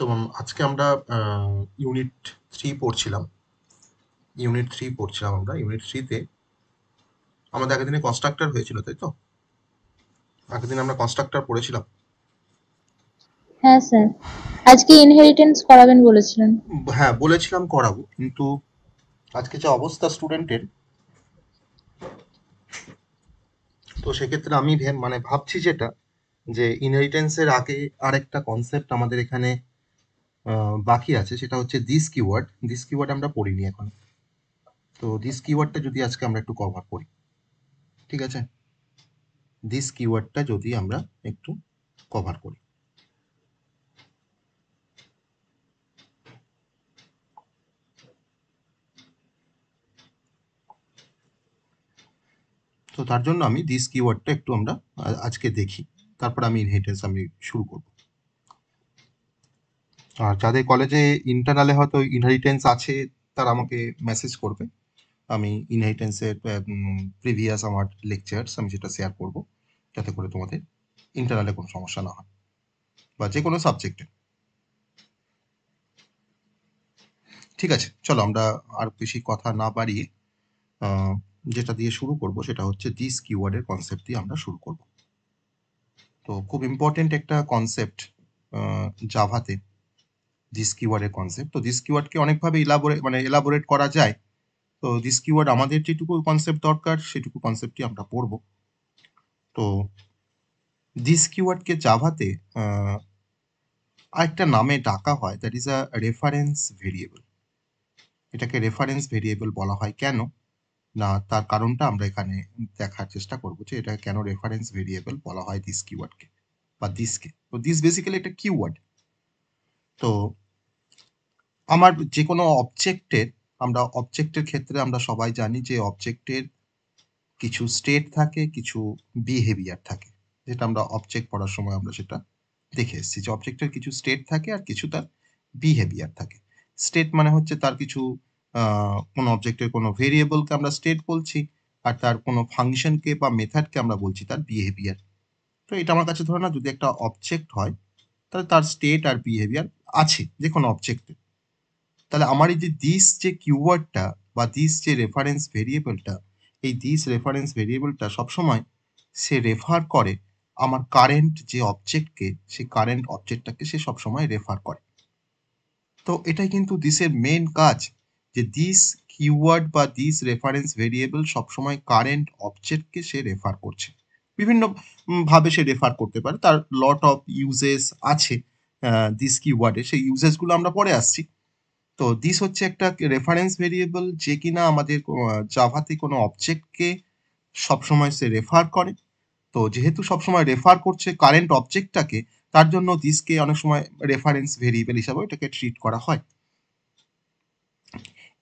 তো আজকে আমরা ইউনিট 3 পড়ছিলাম। আমরা ইউনিট 3 তে আমাদের আগের দিনে কনস্ট্রাক্টর হয়েছিল, তাই তো? আগের দিন আমরা কনস্ট্রাক্টর পড়েছিলাম। হ্যাঁ স্যার, আজকে ইনহেরিটেন্স করাবেন বলেছিলেন। হ্যাঁ, বলেছিলাম করাবো, কিন্তু আজকে যে অবস্থা স্টুডেন্টের, তো সেক্ষেত্রে আমি ভাবছি যেটা, যে ইনহেরিটেন্সের আগে আরেকটা কনসেপ্ট আমাদের এখানে বাকি আছে, সেটা হচ্ছে দিস কিওয়ার্ড। দিস কিওয়ার্ড আমরা পড়িনি এখন। তো দিস কিওয়ার্ডটা যদি আজকে আমরা একটু কভার করি, ঠিক আছে? দিস কিওয়ার্ডটা যদি আমরা একটু কভার করি, তো তার জন্য আমি দিস কিওয়ার্ডটা একটু আমরা আজকে দেখি, তারপর আমি ইনহেরিটেন্স আমি শুরু করব। আর যাদের কলেজে ইন্টারনালে হয়তো ইনহেরিটেন্স আছে, তারা আমাকে মেসেজ করবে। আমি ইনহেরিটেন্সের প্রিভিয়াস আমার লেকচার্স আমি সেটা শেয়ার করব, যাতে করে তোমাদের ইন্টারনালে কোনো সমস্যা না হয়, বা যে কোনো সাবজেক্টে। ঠিক আছে, চলো আমরা আর বেশি কথা না বাড়িয়ে যেটা দিয়ে শুরু করব সেটা হচ্ছে দিস কিওয়ার্ডের কনসেপ্ট দিয়ে আমরা শুরু করব। তো খুব ইম্পর্টেন্ট একটা কনসেপ্ট জাভাতে, দিস কিওয়ার্ডের কনসেপ্ট। তো দিস কিওয়ার্ডকে অনেকভাবে এলাবোরেট করা যায়। তো দিস কিওয়ার্ড আমাদের যেটুকু কনসেপ্ট দরকার সেটুকু কনসেপ্টই আমরা পড়ব। তো দিস কিওয়ার্ডকে জাভাতে আরেকটা নামে ডাকা হয়, that is a reference variable. এটাকে রেফারেন্স ভেরিয়েবল বলা হয় কেন না, তার কারণটা আমরা এখানে দেখার চেষ্টা করব, যে এটা কেন রেফারেন্স ভেরিয়েবল বলা হয় দিস কিওয়ার্ডকে বা দিসকে। তো দিস বেসিক্যালি একটা কিওয়ার্ড। তো আমার যে কোনো অবজেক্টের ক্ষেত্রে আমরা সবাই জানি যে অবজেক্টের কিছু স্টেট থাকে, কিছু বিহেভিয়ার থাকে, যেটা আমরা অবজেক্ট পড়ার সময় আমরা সেটা দেখে এসেছি, যে অবজেক্টের কিছু স্টেট থাকে আর কিছু তার বিহেভিয়ার থাকে। স্টেট মানে হচ্ছে তার কিছু কোনো অবজেক্টের কোনো ভেরিয়েবলকে আমরা স্টেট বলছি, আর তার কোনো ফাংশনকে বা মেথডকে আমরা বলছি তার বিহেভিয়ার। তো এটা আমার কাছে ধরে না, যদি একটা অবজেক্ট হয় তাহলে তার স্টেট আর বিহেভিয়ার আছে যে কোনো অবজেক্টে। তাহলে আমার এই যে দিস যে কিওয়ার্ডটা বা দিস যে রেফারেন্স ভেরিয়েবলটা, এই দিস রেফারেন্স ভেরিয়েবলটা সবসময় সে রেফার করে আমার কারেন্ট যে অবজেক্টকে, সেই কারেন্ট অবজেক্টটাকে সে সবসময় রেফার করে। তো এটাই কিন্তু দিসের মেন কাজ, যে দিস কিওয়ার্ড বা দিস রেফারেন্স ভেরিয়েবল সবসময় কারেন্ট অবজেক্টকে সে রেফার করছে। বিভিন্ন ভাবে সে রেফার করতে পারে, তার লট অফ ইউজেস আছে দিস কিওয়ার্ডে, সেই ইউজেসগুলো আমরা পরে আসছি। তো দিস হচ্ছে একটা রেফারেন্স ভেরিয়েবল, যে কিনা আমাদের জাভাতে কোনো অবজেক্টকে সবসময় সে রেফার করে। তো যেহেতু সবসময় রেফার করছে কারেন্ট অবজেক্টটাকে, তার জন্য দিসকে অনেক সময় রেফারেন্স ভেরিয়েবল হিসাবে এটাকে ট্রিট করা হয়।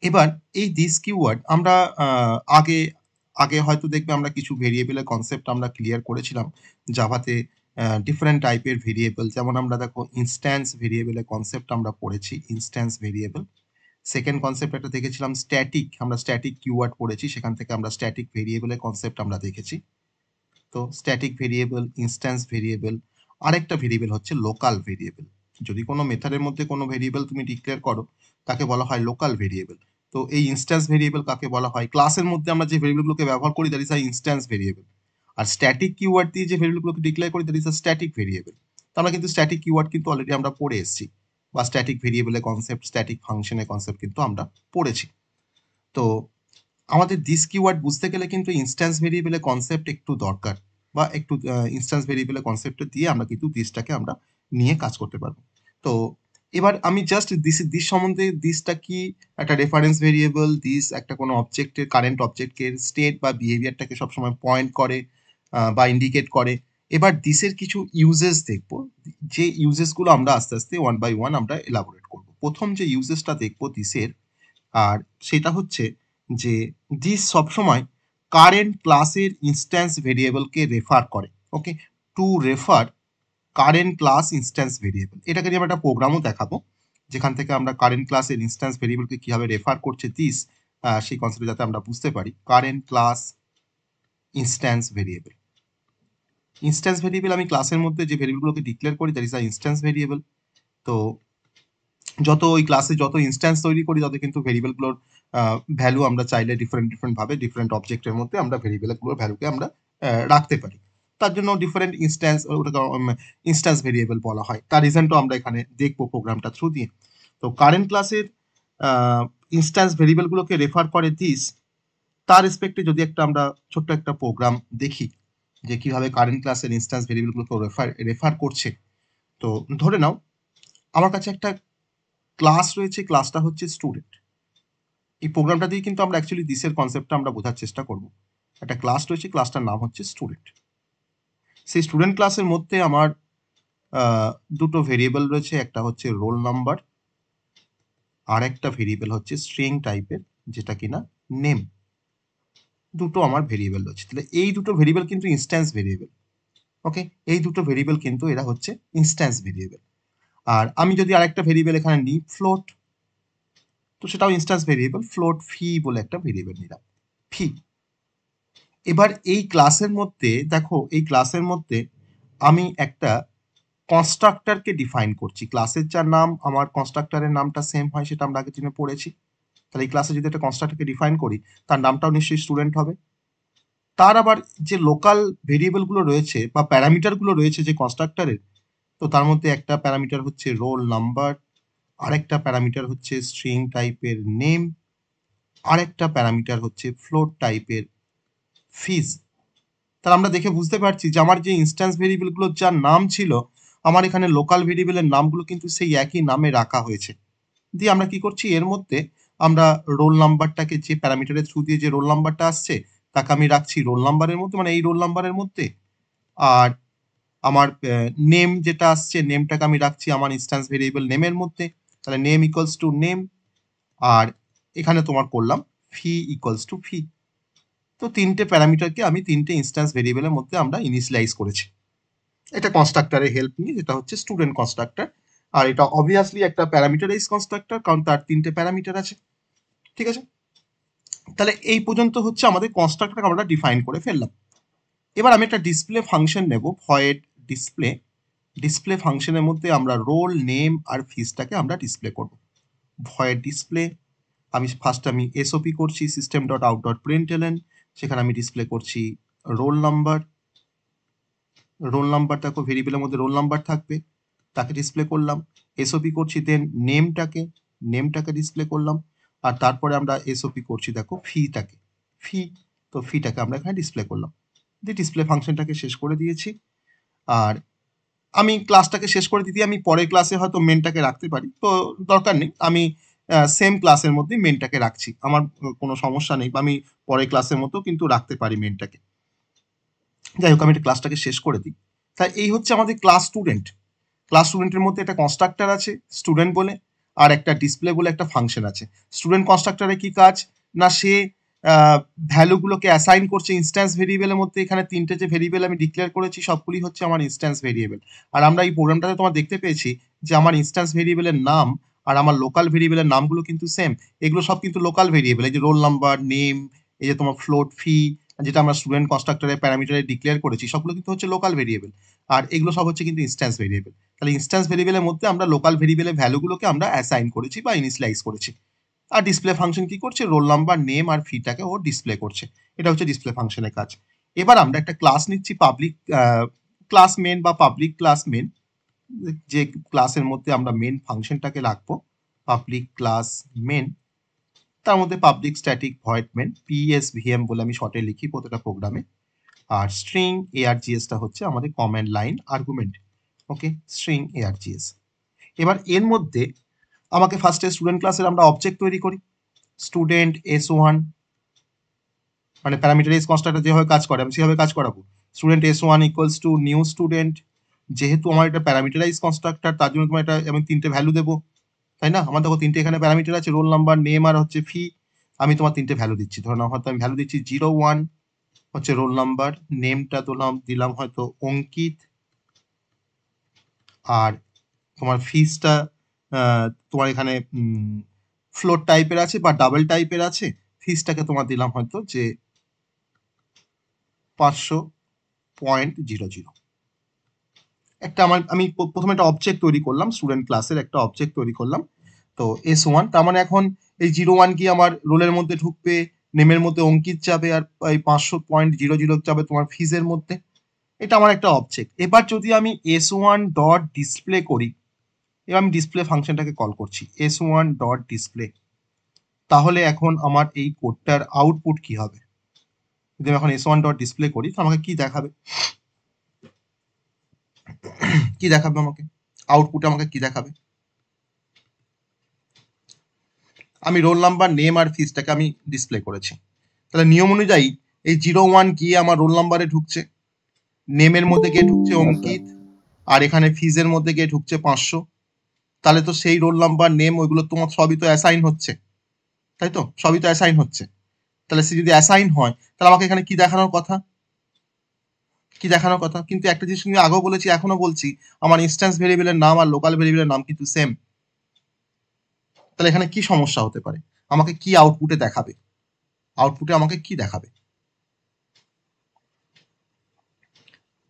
এবার এই দিস কিওয়ার্ড আমরা আগে আগে হয়তো দেখবে আমরা কিছু ভেরিয়েবলের কনসেপ্ট আমরা ক্লিয়ার করেছিলাম জাভাতে। ডিফারেন্ট টাইপের ভেরিয়েবল, যেমন আমরা দেখো ইনস্ট্যান্স ভেরিয়েবলের কনসেপ্ট আমরা পড়েছি, ইনস্ট্যান্স ভেরিয়েবল। সেকেন্ড কনসেপ্ট একটা দেখেছিলাম স্ট্যাটিক, আমরা স্ট্যাটিক কিওয়ার্ড পড়েছি, সেখান থেকে আমরা স্ট্যাটিক ভেরিয়েবলের কনসেপ্ট আমরা দেখেছি। তো স্ট্যাটিক ভেরিয়েবল, ইনস্ট্যান্স ভেরিয়েবল। আরেকটা ভেরিয়েবল হচ্ছে লোকাল ভেরিয়েবল। যদি কোনো মেথডের মধ্যে কোনো ভেরিয়েবল তুমি ডিক্লেয়ার করো, তাকে বলা হয় লোকাল ভেরিয়েবল। তো এই ইনস্ট্যান্স ভেরিয়েবল কাকে বলা হয়, ক্লাসের মধ্যে আমরা যে ভেরিয়েবলগুলোকে ব্যবহার করি, that is a instance variable. আর স্ট্যাটিক কিওয়ার্ড দিয়ে যে ভেরিয়েবলগুলোকে ডিক্লেয়ার করি, that is a static variable. তো আমরা কিন্তু স্ট্যাটিক কিওয়ার্ড কিন্তু অলরেডি আমরা পড়ে এসেছি, বা স্ট্যাটিক ভেরিয়েবলের কনসেপ্ট, স্ট্যাটিক ফাংশনের কনসেপ্ট কিন্তু আমরা পড়েছি। তো আমাদের দিস কিওয়ার্ড বুঝতে গেলে কিন্তু ইনস্ট্যান্স ভেরিয়েবলের কনসেপ্ট একটু দরকার, বা একটু ইনস্ট্যান্স ভেরিয়েবলের কনসেপ্ট দিয়ে আমরা কিন্তু দিসটাকে আমরা নিয়ে কাজ করতে পারবো। তো এবার আমি জাস্ট দিস সম্বন্ধে, দিসটা কি একটা রেফারেন্স ভেরিয়েবল, দিস একটা কোনো অবজেক্টের কারেন্ট অবজেক্টের স্টেট বা বিহেভিয়ারটাকে সবসময় পয়েন্ট করে বা ইন্ডিকেট করে। এবার দিসের কিছু ইউজেস দেখবো, যে ইউজেসগুলো আমরা আস্তে আস্তে ওয়ান বাই ওয়ান আমরা এলাবোরেট করবো। প্রথম যে ইউজেসটা দেখবো দিসের, আর সেটা হচ্ছে যে দিস সবসময় কারেন্ট ক্লাসের ইনস্ট্যান্স ভেরিয়েবলকে রেফার করে। Okay, to refer current class instance variable. এটাকে নিয়ে আমরা একটা প্রোগ্রামও দেখাবো, যেখান থেকে আমরা কারেন্ট ক্লাসের ইনস্ট্যান্স ভেরিয়েবলকে কিভাবে রেফার করছে দিস, সেই কনসেপ্ট যাতে আমরা বুঝতে পারি। Current class instance variable. Instance variable আমি ক্লাসের মধ্যে যে ভেরিয়েবলগুলোকে ডিক্লেয়ার করি, that is a instance variable. তো যত ওই ক্লাসে যত ইনস্ট্যান্স তৈরি করি তত কিন্তু ভেরিয়েবলগুলোর ভ্যালু আমরা চাইলে ডিফারেন্ট ভাবে ডিফারেন্ট অবজেক্টের মধ্যে আমরা ভেরিয়েবলগুলোর ভ্যালুকে আমরা রাখতে পারি। তার জন্য ডিফারেন্ট ইনস্ট্যান্স, ওটাকে ইনস্ট্যান্স ভেরিয়েবল বলা হয়। তার রিজনটাও আমরা এখানে দেখবো প্রোগ্রামটা থ্রু দিয়ে। তো কারেন্ট ক্লাসের ইনস্ট্যান্স ভেরিয়েবলগুলোকে রেফার করে দিস, তার রেসপেক্টে যদি একটা আমরা ছোট্ট একটা প্রোগ্রাম দেখি যে কিভাবে কারেন্ট ক্লাসের ইনস্ট্যান্স ভেরিয়েবলগুলোকে রেফার করছে। তো ধরে নাও আমার কাছে একটা ক্লাস রয়েছে, ক্লাসটা হচ্ছে স্টুডেন্ট। এই প্রোগ্রামটা দিয়ে কিন্তু আমরা অ্যাকচুয়ালি দিসের কনসেপ্টটা আমরা বোঝার চেষ্টা করব। একটা ক্লাস রয়েছে, ক্লাসটার নাম হচ্ছে স্টুডেন্ট। সেই স্টুডেন্ট ক্লাসের মধ্যে আমার দুটো ভেরিয়েবল রয়েছে, একটা হচ্ছে রোল নাম্বার, আর একটা ভেরিয়েবল হচ্ছে স্ট্রিং টাইপের যেটা কিনা নেম। দুটো আমার ভেরিয়েবল রয়েছে। তাহলে এই দুটো ভেরিয়েবল কিন্তু ইনস্ট্যান্স ভেরিয়েবল। ওকে, এই দুটো ভেরিয়েবল কিন্তু এরা হচ্ছে ইনস্ট্যান্স ভেরিয়েবল। আর আমি যদি আরেকটা ভেরিয়েবল এখানে নিই ফ্লোট, তো সেটাও ইনস্ট্যান্স ভেরিয়েবল, ফ্লোট ফি বলে একটা ভেরিয়েবল নিলাম, ফি। এবার এই ক্লাসের মধ্যে দেখো, এই ক্লাসের মধ্যে আমি একটা কনস্ট্রাক্টরকে ডিফাইন করছি। ক্লাসের যার নাম আমার কনস্ট্রাক্টরের নামটা সেম হয়, সেটা আমরা আগের দিনে পড়েছি। তাহলে এই ক্লাসে যদি একটা কনস্ট্রাক্টরকে ডিফাইন করি, তার নামটাও নিশ্চয়ই স্টুডেন্ট হবে। তার আবার যে লোকাল ভেরিয়েবলগুলো রয়েছে বা প্যারামিটারগুলো রয়েছে যে কনস্ট্রাক্টরের, তো তার মধ্যে একটা প্যারামিটার হচ্ছে রোল নাম্বার, আরেকটা প্যারামিটার হচ্ছে স্ট্রিং টাইপের নেম, আরেকটা প্যারামিটার হচ্ছে ফ্লোট টাইপের ফিজ। তাহলে আমরা দেখে বুঝতে পারছি যে আমার যে ইনস্ট্যান্স ভেরিয়েবলগুলোর যার নাম ছিল, আমার এখানে লোকাল ভেরিয়েবলের নামগুলো কিন্তু সেই একই নামে রাখা হয়েছে। দিয়ে আমরা কি করছি, এর মধ্যে আমরা রোল নাম্বারটাকে, যে প্যারামিটারের থ্রু দিয়ে যে রোল নাম্বারটা আসছে তাকে আমি রাখছি রোল নাম্বারের মধ্যে, মানে এই রোল নাম্বারের মধ্যে। আর আমার নেম যেটা আসছে, নেমটাকে আমি রাখছি আমার ইনস্ট্যান্স ভেরিয়েবল নেমের মধ্যে। তাহলে নেম ইকুয়ালস টু নেম, আর এখানে তোমার করলাম ফি ইকুয়ালস টু ফি। তো তিনটে প্যারামিটারকে আমি তিনটে ইনস্ট্যান্স ভেরিয়েবলের মধ্যে আমরা ইনিশিয়ালাইজ করেছি। এটা কনস্ট্রাক্টরের হেল্প নিয়ে, যেটা হচ্ছে স্টুডেন্ট কনস্ট্রাক্টর। আর এটা অবভিয়াসলি একটা প্যারামিটারাইজ কনস্ট্রাক্টর, কারণ তার তিনটে প্যারামিটার আছে। ঠিক আছে, তাহলে এই পর্যন্ত হচ্ছে আমাদের কনস্ট্রাক্টর আমরা ডিফাইন করে ফেললাম। এবার আমি একটা ডিসপ্লে ফাংশন নেব, ভয়েড ডিসপ্লে। ডিসপ্লে ফাংশনের মধ্যে আমরা রোল নেম আর ফিজটাকে আমরা ডিসপ্লে করব। ভয়েড ডিসপ্লে, আমি এসওপি করছি সিস্টেম ডট আউট ডট প্রিন্টএলএন, সেখানে আমি ডিসপ্লে করছি রোল নাম্বার। রোল নাম্বার দেখো ভেরিয়েবলের মধ্যে রোল নাম্বার থাকবে, তাকে ডিসপ্লে করলাম। এসওপি করছি দেন নেমটাকে ডিসপ্লে করলাম। আর তারপরে আমরা এসওপি করছি দেখো ফিটাকে, ফি। তো ফিটাকে আমরা এখানে ডিসপ্লে করলাম, দিয়ে ডিসপ্লে ফাংশনটাকে শেষ করে দিয়েছি। আর আমি ক্লাসটাকে শেষ করে দিতে আমি পরের ক্লাসে হয়তো মেনটাকে রাখতে পারি, তো দরকার নেই, আমি সেম ক্লাসের মধ্যে মেনটাকে রাখছি, আমার কোনো সমস্যা নেই, বা আমি পরের ক্লাসের মতো কিন্তু রাখতে পারি মেনটাকে। যাই হোক, আমি একটা ক্লাসটাকে শেষ করে দিই। তাই এই হচ্ছে আমাদের ক্লাস স্টুডেন্ট। ক্লাস স্টুডেন্টের মধ্যে একটা কনস্ট্রাক্টর আছে স্টুডেন্ট বলে, আর একটা ডিসপ্লে বলে একটা ফাংশন আছে। স্টুডেন্ট কনস্ট্রাক্টরে কি কাজ, না সে ভ্যালুগুলোকে অ্যাসাইন করছে ইনস্ট্যান্স ভেরিয়েবলের মধ্যে। এখানে তিনটে যে ভেরিয়েবল আমি ডিক্লেয়ার করেছি সবগুলি হচ্ছে আমার ইনস্ট্যান্স ভেরিয়েবল। আর আমরা এই প্রোগ্রামটাতে তোমার দেখতে পেয়েছি যে আমার ইনস্ট্যান্স ভেরিয়েবলের নাম আর আমার লোকাল ভেরিয়েবলের নামগুলো কিন্তু সেম। এগুলো সব কিন্তু লোকাল ভেরিয়েবল, এই যে রোল নাম্বার, নেম, এই যে তোমার ফ্লোট ফি, যেটা আমরা স্টুডেন্ট কনস্ট্রাক্টরের প্যারামিটারে ডিক্লেয়ার করেছি, সবগুলো কিন্তু হচ্ছে লোকাল ভেরিয়েবল। আর এগুলো সব হচ্ছে কিন্তু ইনস্ট্যান্স ভেরিয়েবল। তাহলে ইনস্ট্যান্স ভেরিয়েবলের মধ্যে আমরা লোকাল ভেরিয়েবলের ভ্যালুগুলোকে আমরা অ্যাসাইন করেছি বা ইনিশিয়ালাইজ করেছি। আর ডিসপ্লে ফাংশন কি করছে, রোল নাম্বার, নেম আর ফিটাকে ও ডিসপ্লে করছে। এটা হচ্ছে ডিসপ্লে ফাংশনের কাজ। এবার আমরা একটা ক্লাস নিচ্ছি, পাবলিক ক্লাস মেন বা পাবলিক ক্লাস মেন, যে ক্লাসের মধ্যে আমরা মেন ফাংশনটাকে রাখবো, পাবলিক ক্লাস মেন। তার মধ্যে public static void main, PSVM বলে আমি শর্টে লিখি প্রত্যেকটা প্রোগ্রামে। আর স্ট্রিং এআরজিএসটা হচ্ছে আমাদের কমান্ড লাইন আর্গুমেন্ট। ওকে, স্ট্রিং এআরজিএস। এবার এর মধ্যে আমাকে ফার্স্টে স্টুডেন্ট ক্লাসের আমরা অবজেক্ট তৈরি করি, স্টুডেন্ট S1, মানে প্যারামিটারাইজ কনস্ট্রাক্টর যেভাবে কাজ করে আমি সেভাবে কাজ করাবো। Student S1 equals to new student. যেহেতু আমার এটা প্যারামিটারাইজ কনস্ট্রাক্টর, তার জন্য তোমার এটা আমি তিনটে ভ্যালু দেবো, তাই না? আমার দেখো তিনটে এখানে প্যারামিটার আছে, রোল নাম্বার, নেম আর হচ্ছে ফি। আমি তোমার তিনটে ভ্যালু দিচ্ছি, ধরো হয়তো আমি ভ্যালু দিচ্ছি 01 হচ্ছে রোল নাম্বার, নেমটা দিলাম হয়তো অঙ্কিত, আর তোমার ফিসটা তোমার এখানে ফ্লোট টাইপের আছে বা ডাবল টাইপের আছে। ফিসটাকে তোমার দিলাম হয়তো যে 500.00। একটা আমি প্রথমে একটা অবজেক্ট তৈরি করলাম, স্টুডেন্ট ক্লাসের একটা অবজেক্ট তৈরি করলাম। তো S1 তার মানে এখন এই 01 কি আমার রোলের মধ্যে ঢুকবে, নেমের মধ্যে অঙ্কিত যাবে, আর এই 500.00 যাবে তোমার ফিজের মধ্যে। এটা আমার একটা অবজেক্ট। এবার যদি আমি S1 ডট ডিসপ্লে করি, এবার আমি ডিসপ্লে ফাংশনটাকে কল করছি S1 ডট ডিসপ্লে, তাহলে এখন আমার এই কোডটার আউটপুট কি হবে? যদি আমি এখন S1 ডট ডিসপ্লে করি তো আমাকে কি দেখাবে? কি দেখাবে আমাকে? আউটপুটে আমাকে কি দেখাবে? আমি রোল নাম্বার, নেম আর ফিজটাকে আমি ডিসপ্লে করেছি। তাহলে নিয়ম অনুযায়ী এই 01 গিয়ে আমার রোল নাম্বারে ঢুকছে, নেমের মধ্যে গিয়ে ঢুকছে অঙ্কিত, আর এখানে ফিজের মধ্যে গিয়ে ঢুকছে 500। তাহলে তো সেই রোল নাম্বার, নেম ওইগুলো তোমার সবই তো অ্যাসাইন হচ্ছে, তাই তো? সবই তো অ্যাসাইন হচ্ছে। তাহলে সে যদি অ্যাসাইন হয় তাহলে আমাকে এখানে কি দেখানোর কথা? কি দেখানোর কথা? কিন্তু একটা জিনিস আমি আগেও বলেছি, এখনো বলছি, আমার ইনস্ট্যান্স ভেরিয়েবলের নাম আর লোকাল ভেরিয়েবলের নাম কিন্তু সেম। তাহলে এখানে কি সমস্যা হতে পারে? আমাকে কি আউটপুটে দেখাবে? আউটপুটে আমাকে কি দেখাবে,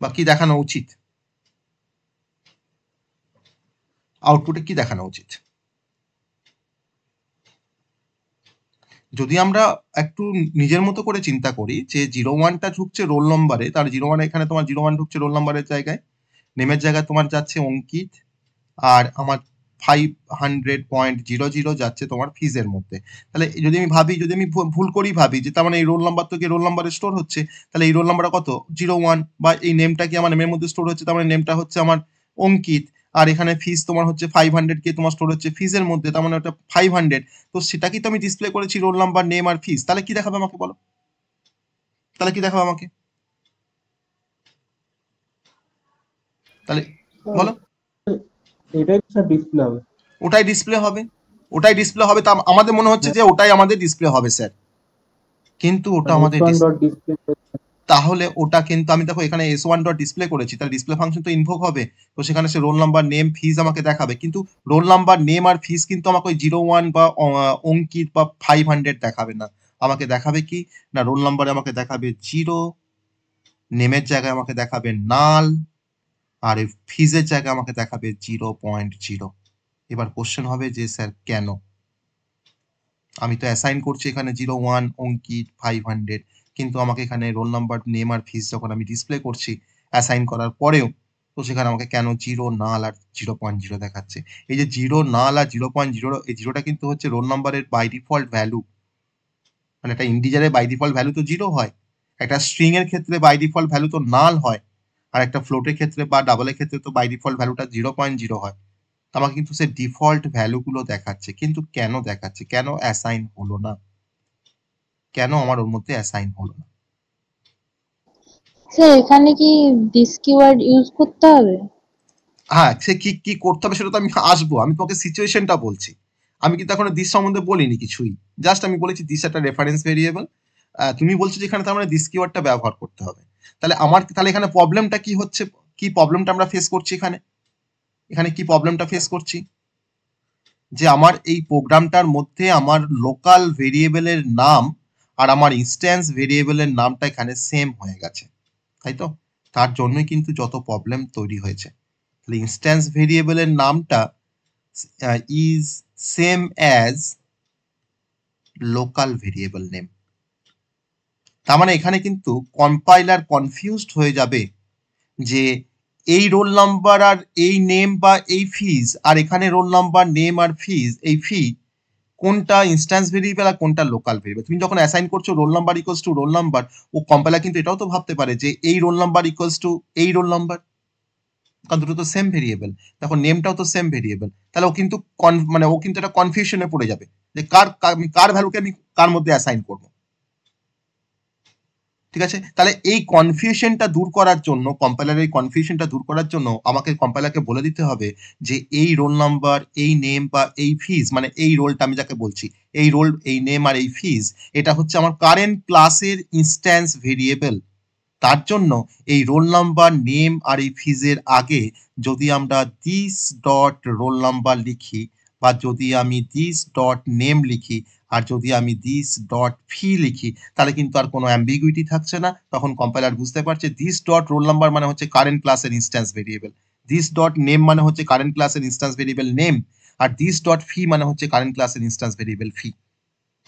বা কি দেখানো উচিত? আউটপুটে কি দেখানো উচিত? যদি আমরা একটু নিজের মতো করে চিন্তা করি যে 01টা ঢুকছে রোল নম্বরে, তার 01 এখানে তোমার 01 ঢুকছে রোল নম্বরের জায়গায়, নেমের জায়গায় তোমার যাচ্ছে অঙ্কিত, আর আমার 500.00 যাচ্ছে তোমার ফিজের মধ্যে। তাহলে যদি আমি ভাবি, যদি আমি ভুল করেই ভাবি যে তার মানে এই রোল নাম্বার তো গিয়ে রোল নাম্বারে স্টোর হচ্ছে, তাহলে এই রোল নাম্বারটা কত? 01, বা এই নেমটা কি আমার নেমের মধ্যে স্টোর হচ্ছে, তার মানে নেমটা হচ্ছে আমার অঙ্কিত, আর এখানে ফিজ তোমার হচ্ছে 500 কে তোমার স্টোর হচ্ছে ফিজের মধ্যে, তার মানে ওটা 500। তো সেটাকেই তো আমি ডিসপ্লে করেছি রোল নাম্বার, নেম আর ফিজ। তাহলে কি দেখাবে আমাকে বলো? তাহলে কি দেখাবে আমাকে? তাহলে বলো। এটাই স্যার ডিসপ্লে হবে। ওটাই ডিসপ্লে হবে, ওটাই ডিসপ্লে হবে। তা আমাদের মনে হচ্ছে যে ওটাই আমাদের ডিসপ্লে হবে স্যার, কিন্তু ওটা আমাদের ডিসপ্লে। তাহলে ওটা কিন্তু আমি দেখো এখানে S1 ডট ডিসপ্লে করেছি, তাহলে ডিসপ্লে ফাংশন তো ইনভোক হবে, তো সেখানে সে রোল নাম্বার, নেম, ফিজ আমাকে দেখাবে, কিন্তু রোল নাম্বার, নেম আর ফিজ কিন্তু আমাকে ওই 01 বা অঙ্কিত বা 500 দেখাবে না। আমাকে দেখাবে কি না, রোল নাম্বারে আমাকে দেখাবে 0, নেমের জায়গায় আমাকে দেখাবে নাল, আর এই ফিজের জায়গায় আমাকে দেখাবে 0.0। এবার কোশ্চেন হবে যে স্যার কেন? আমি তো অ্যাসাইন করছি এখানে 01 অঙ্কিত 500, কিন্তু আমাকে এখানে রোল নাম্বার, নেম আর ফিজ যখন আমি ডিসপ্লে করছি অ্যাসাইন করার পরেও, তো সেখানে আমাকে কেন 0, নাল আর 0.0 দেখাচ্ছে? এই যে 0, নাল আর 0.0, এই 0টা কিন্তু হচ্ছে রোল নাম্বারের বাই ডিফল্ট ভ্যালু। মানে একটা ইন্টিজারের বাই ডিফল্ট ভ্যালু তো 0 হয়, একটা স্ট্রিং এর ক্ষেত্রে বাই ডিফল্ট ভ্যালু তো নাল হয়, আর একটা ফ্লোটের ক্ষেত্রে বা ডাবলের ক্ষেত্রে তো বাই ডিফল্ট ভ্যালুটা 0.0 হয়। আমাকে কিন্তু সে ডিফল্ট ভ্যালুগুলো দেখাচ্ছে, কিন্তু কেন দেখাচ্ছে? কেন অ্যাসাইন হলো না? কেন আমার ওর মধ্যে অ্যাসাইন হলো না? স্যার এখানে কি দিস কিওয়ার্ড ইউজ করতে হবে? হ্যাঁ, সে কি কি করতে হবে সেটা তো আমি আসবো, আমি তোমাকে সিচুয়েশনটা বলছি। আমি কিন্তু এখনো দিস সম্বন্ধে বলিনি কিছুই, জাস্ট আমি বলেছি দিস একটা রেফারেন্স ভেরিয়েবল। তুমি বলছো যে এখানে তার মানে দিস কিওয়ার্ডটা ব্যবহার করতে হবে। তাহলে আমার, তাহলে এখানে প্রবলেমটা কি হচ্ছে? কি প্রবলেমটা আমরা ফেস করছি এখানে? এখানে কি প্রবলেমটা ফেস করছি? যে আমার এই প্রোগ্রামটার মধ্যে আমার লোকাল ভেরিয়েবলের নাম আর আমার ইনস্ট্যান্স ভেরিয়েবলের নামটা এখানে সেম হয়ে গেছে, তাই তো? তার জন্যই কিন্তু যত প্রবলেম তৈরি হয়েছে। তাহলে ইনস্ট্যান্স ভেরিয়েবলের নামটা is same as local variable name. তার মানে এখানে কিন্তু কম্পাইলার কনফিউজড হয়ে যাবে যে এই রোল নাম্বার আর এই নেম বা এই ফিজ, আর এখানে রোল নাম্বার, নেম আর ফিজ, এই ফি কোনটা ইনস্ট্যান্স ভেরিয়েবল আর কোনটা লোকাল ভেরিয়েবল। তুমি যখন অ্যাসাইন করছো roll number equals to roll number, ও কম্পাইলার কিন্তু এটাও তো ভাবতে পারে যে এই রোল নাম্বার ইকুয়ালস টু এই রোল নাম্বার, কারণ দুটো তো সেম ভেরিয়েবল। দেখো নেমটাও তো সেম ভেরিয়েবল, তাহলে ও কিন্তু মানে ও কিন্তু একটা কনফিউশনে পড়ে যাবে যে কার ভ্যালুকে আমি কার মধ্যে অ্যাসাইন করব। ঠিক আছে, তাহলে এই কনফিউশনটা দূর করার জন্য, কম্পাইলারের এই কনফিউশনটা দূর করার জন্য আমাকে কম্পাইলারকে বলে দিতে হবে যে এই রোল নাম্বার, এই নেম বা এই ফিজ, মানে এই রোলটা আমি যাকে বলছি, এই রোল, এই নেম আর এই ফিজ, এটা হচ্ছে আমার কারেন্ট ক্লাসের ইনস্ট্যান্স ভেরিয়েবল। তার জন্য এই রোল নাম্বার, নেম আর এই ফিজের আগে যদি আমরা দিস ডট রোল নাম্বার লিখি, বা যদি আমি দিস ডট নেম লিখি, আর যদি আমি দিস ডট ফি লিখি, তাহলে কিন্তু আর কোনো অ্যাম্বিগুইটি থাকছে না। তখন কম্পাইলার বুঝতে পারছে দিস ডট রোল নাম্বার মানে হচ্ছে কারেন্ট ক্লাসের instance variable, this dot name মানে হচ্ছে কারেন্ট ক্লাসের ইনস্ট্যান্স ভেরিয়েবল নেম, আর দিস ডট ফি মানে হচ্ছে কারেন্ট ক্লাসের ইনস্ট্যান্স ভেরিয়েবল ফি।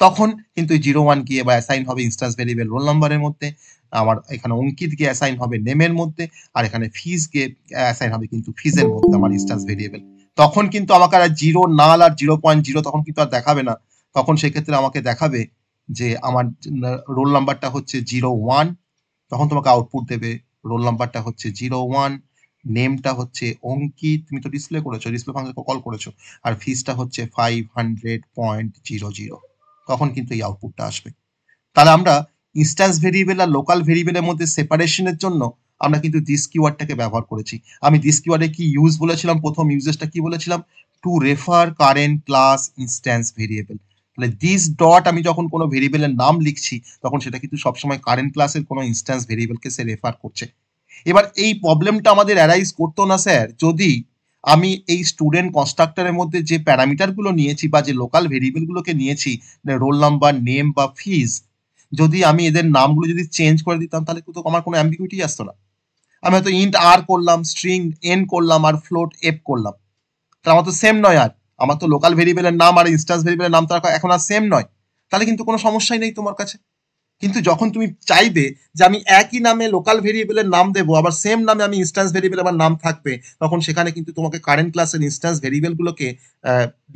তখন কিন্তু 01 গিয়ে বা অ্যাসাইন হবে ইনস্ট্যান্স ভেরিয়েবল রোল নাম্বারের মধ্যে, আমার এখানে অঙ্কিত গিয়ে অ্যাসাইন হবে নেমের মধ্যে, আর এখানে ফিজ গিয়ে অ্যাসাইন হবে কিন্তু ফিজের মধ্যে আমার ইনস্ট্যান্স ভেরিয়েবল। তখন কিন্তু আমাকে আর 0 নাল আর 0.0 তখন কিন্তু আর দেখাবে না। তখন সেক্ষেত্রে আমাকে দেখাবে যে আমার রোল নাম্বারটা হচ্ছে 01, তখন তোমাকে আউটপুট দেবে রোল নাম্বারটা হচ্ছে 01, নেমটা হচ্ছে অঙ্কিত, তুমি তো ডিসপ্লে করেছো, ডিসপ্লে ফাংশনকে কল করেছো, আর ফিজটা হচ্ছে 500.00। তখন কিন্তু এই আউটপুটটা আসবে। তাহলে আমরা ইনস্ট্যান্স ভেরিয়েবল আর লোকাল ভেরিয়েবলের মধ্যে সেপারেশনের জন্য আমরা কিন্তু দিস কিওয়ার্ডটাকে ব্যবহার করেছি। আমি দিস কিওয়ার্ডে কি ইউজ বলেছিলাম, প্রথম ইউজেসটা কি বলেছিলাম, two refer current class instance variable. তাহলে দিস ডট আমি যখন কোনো ভেরিয়েবলের নাম লিখছি তখন সেটা কিন্তু সবসময় কারেন্ট ক্লাসের কোনো ইনস্ট্যান্স ভেরিয়েবলকে সে রেফার করছে। এবার এই প্রবলেমটা আমাদের অ্যারাইজ করতো না স্যার যদি আমি এই স্টুডেন্ট কনস্ট্রাক্টরের মধ্যে যে প্যারামিটারগুলো নিয়েছি বা যে লোকাল ভেরিয়েবলগুলোকে নিয়েছি, রোল নাম্বার, নেম বা ফিজ, যদি আমি এদের নামগুলো যদি চেঞ্জ করে দিতাম তাহলে কিন্তু আমার কোনো অ্যাম্বিগুইটি আসতো না। আমি হয়তো ইন্ট আর করলাম, স্ট্রিং এন করলাম আর ফ্লোট এফ করলাম, তাহলে আমার তো সেম নয়। আর আমার তো লোকাল ভেরিয়েবলের নাম আর ইনস্ট্যান্স ভেরিয়েবলের নাম তো এখন আর সেম নয়, তাহলে কিন্তু কোনো সমস্যাই নেই তোমার কাছে। কিন্তু যখন তুমি চাইবে যে আমি একই নামে লোকাল ভেরিয়েবলের নাম দেবো, আবার সেম নামে আমি ইনস্ট্যান্স ভেরিয়েবল আমার নাম থাকবে, তখন সেখানে কিন্তু তোমাকে কারেন্ট ক্লাসের ইনস্ট্যান্স ভেরিয়েবলগুলোকে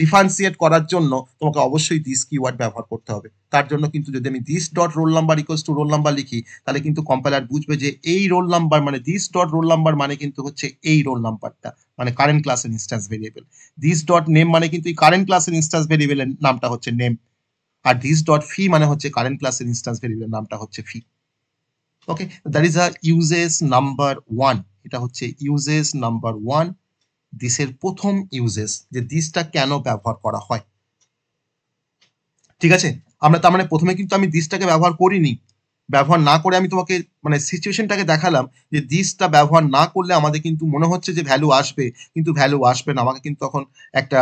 ডিফারেন্সিয়েট করার জন্য তোমাকে অবশ্যই দিস কিওয়ার্ড ব্যবহার করতে হবে। তার জন্য কিন্তু যদি আমি this dot roll number equals to roll number লিখি, তাহলে কিন্তু কম্পাইলার বুঝবে যে এই রোল নাম্বার মানে দিস ডট রোল নাম্বার মানে কিন্তু হচ্ছে এই রোল নাম্বারটা, মানে কারেন্ট ক্লাসের instance variable. This dot name মানে কিন্তু এই কারেন্ট ক্লাসের ইনস্ট্যান্স ভেরিয়েবলের নামটা হচ্ছে নেম, আর দিস ডট ফি মানে হচ্ছে কারেন্ট ক্লাসের ইনস্ট্যান্স ভেরিয়েবলের নামটা হচ্ছে fee. Okay, that is a uses number 1। এটা হচ্ছে ইউজেস নাম্বার 1, দিসের প্রথম ইউজেস, যে দিসটা কেন ব্যবহার করা হয়। ঠিক আছে, আমরা তার মানে প্রথমে কিন্তু আমি দিসটাকে ব্যবহার করিনি, ব্যবহার না করে আমি তোমাকে মানে সিচুয়েশনটাকে দেখালাম যে দিসটা ব্যবহার না করলে আমাদের কিন্তু মনে হচ্ছে যে ভ্যালু আসবে, কিন্তু ভ্যালু আসবে না। আমাকে কিন্তু তখন একটা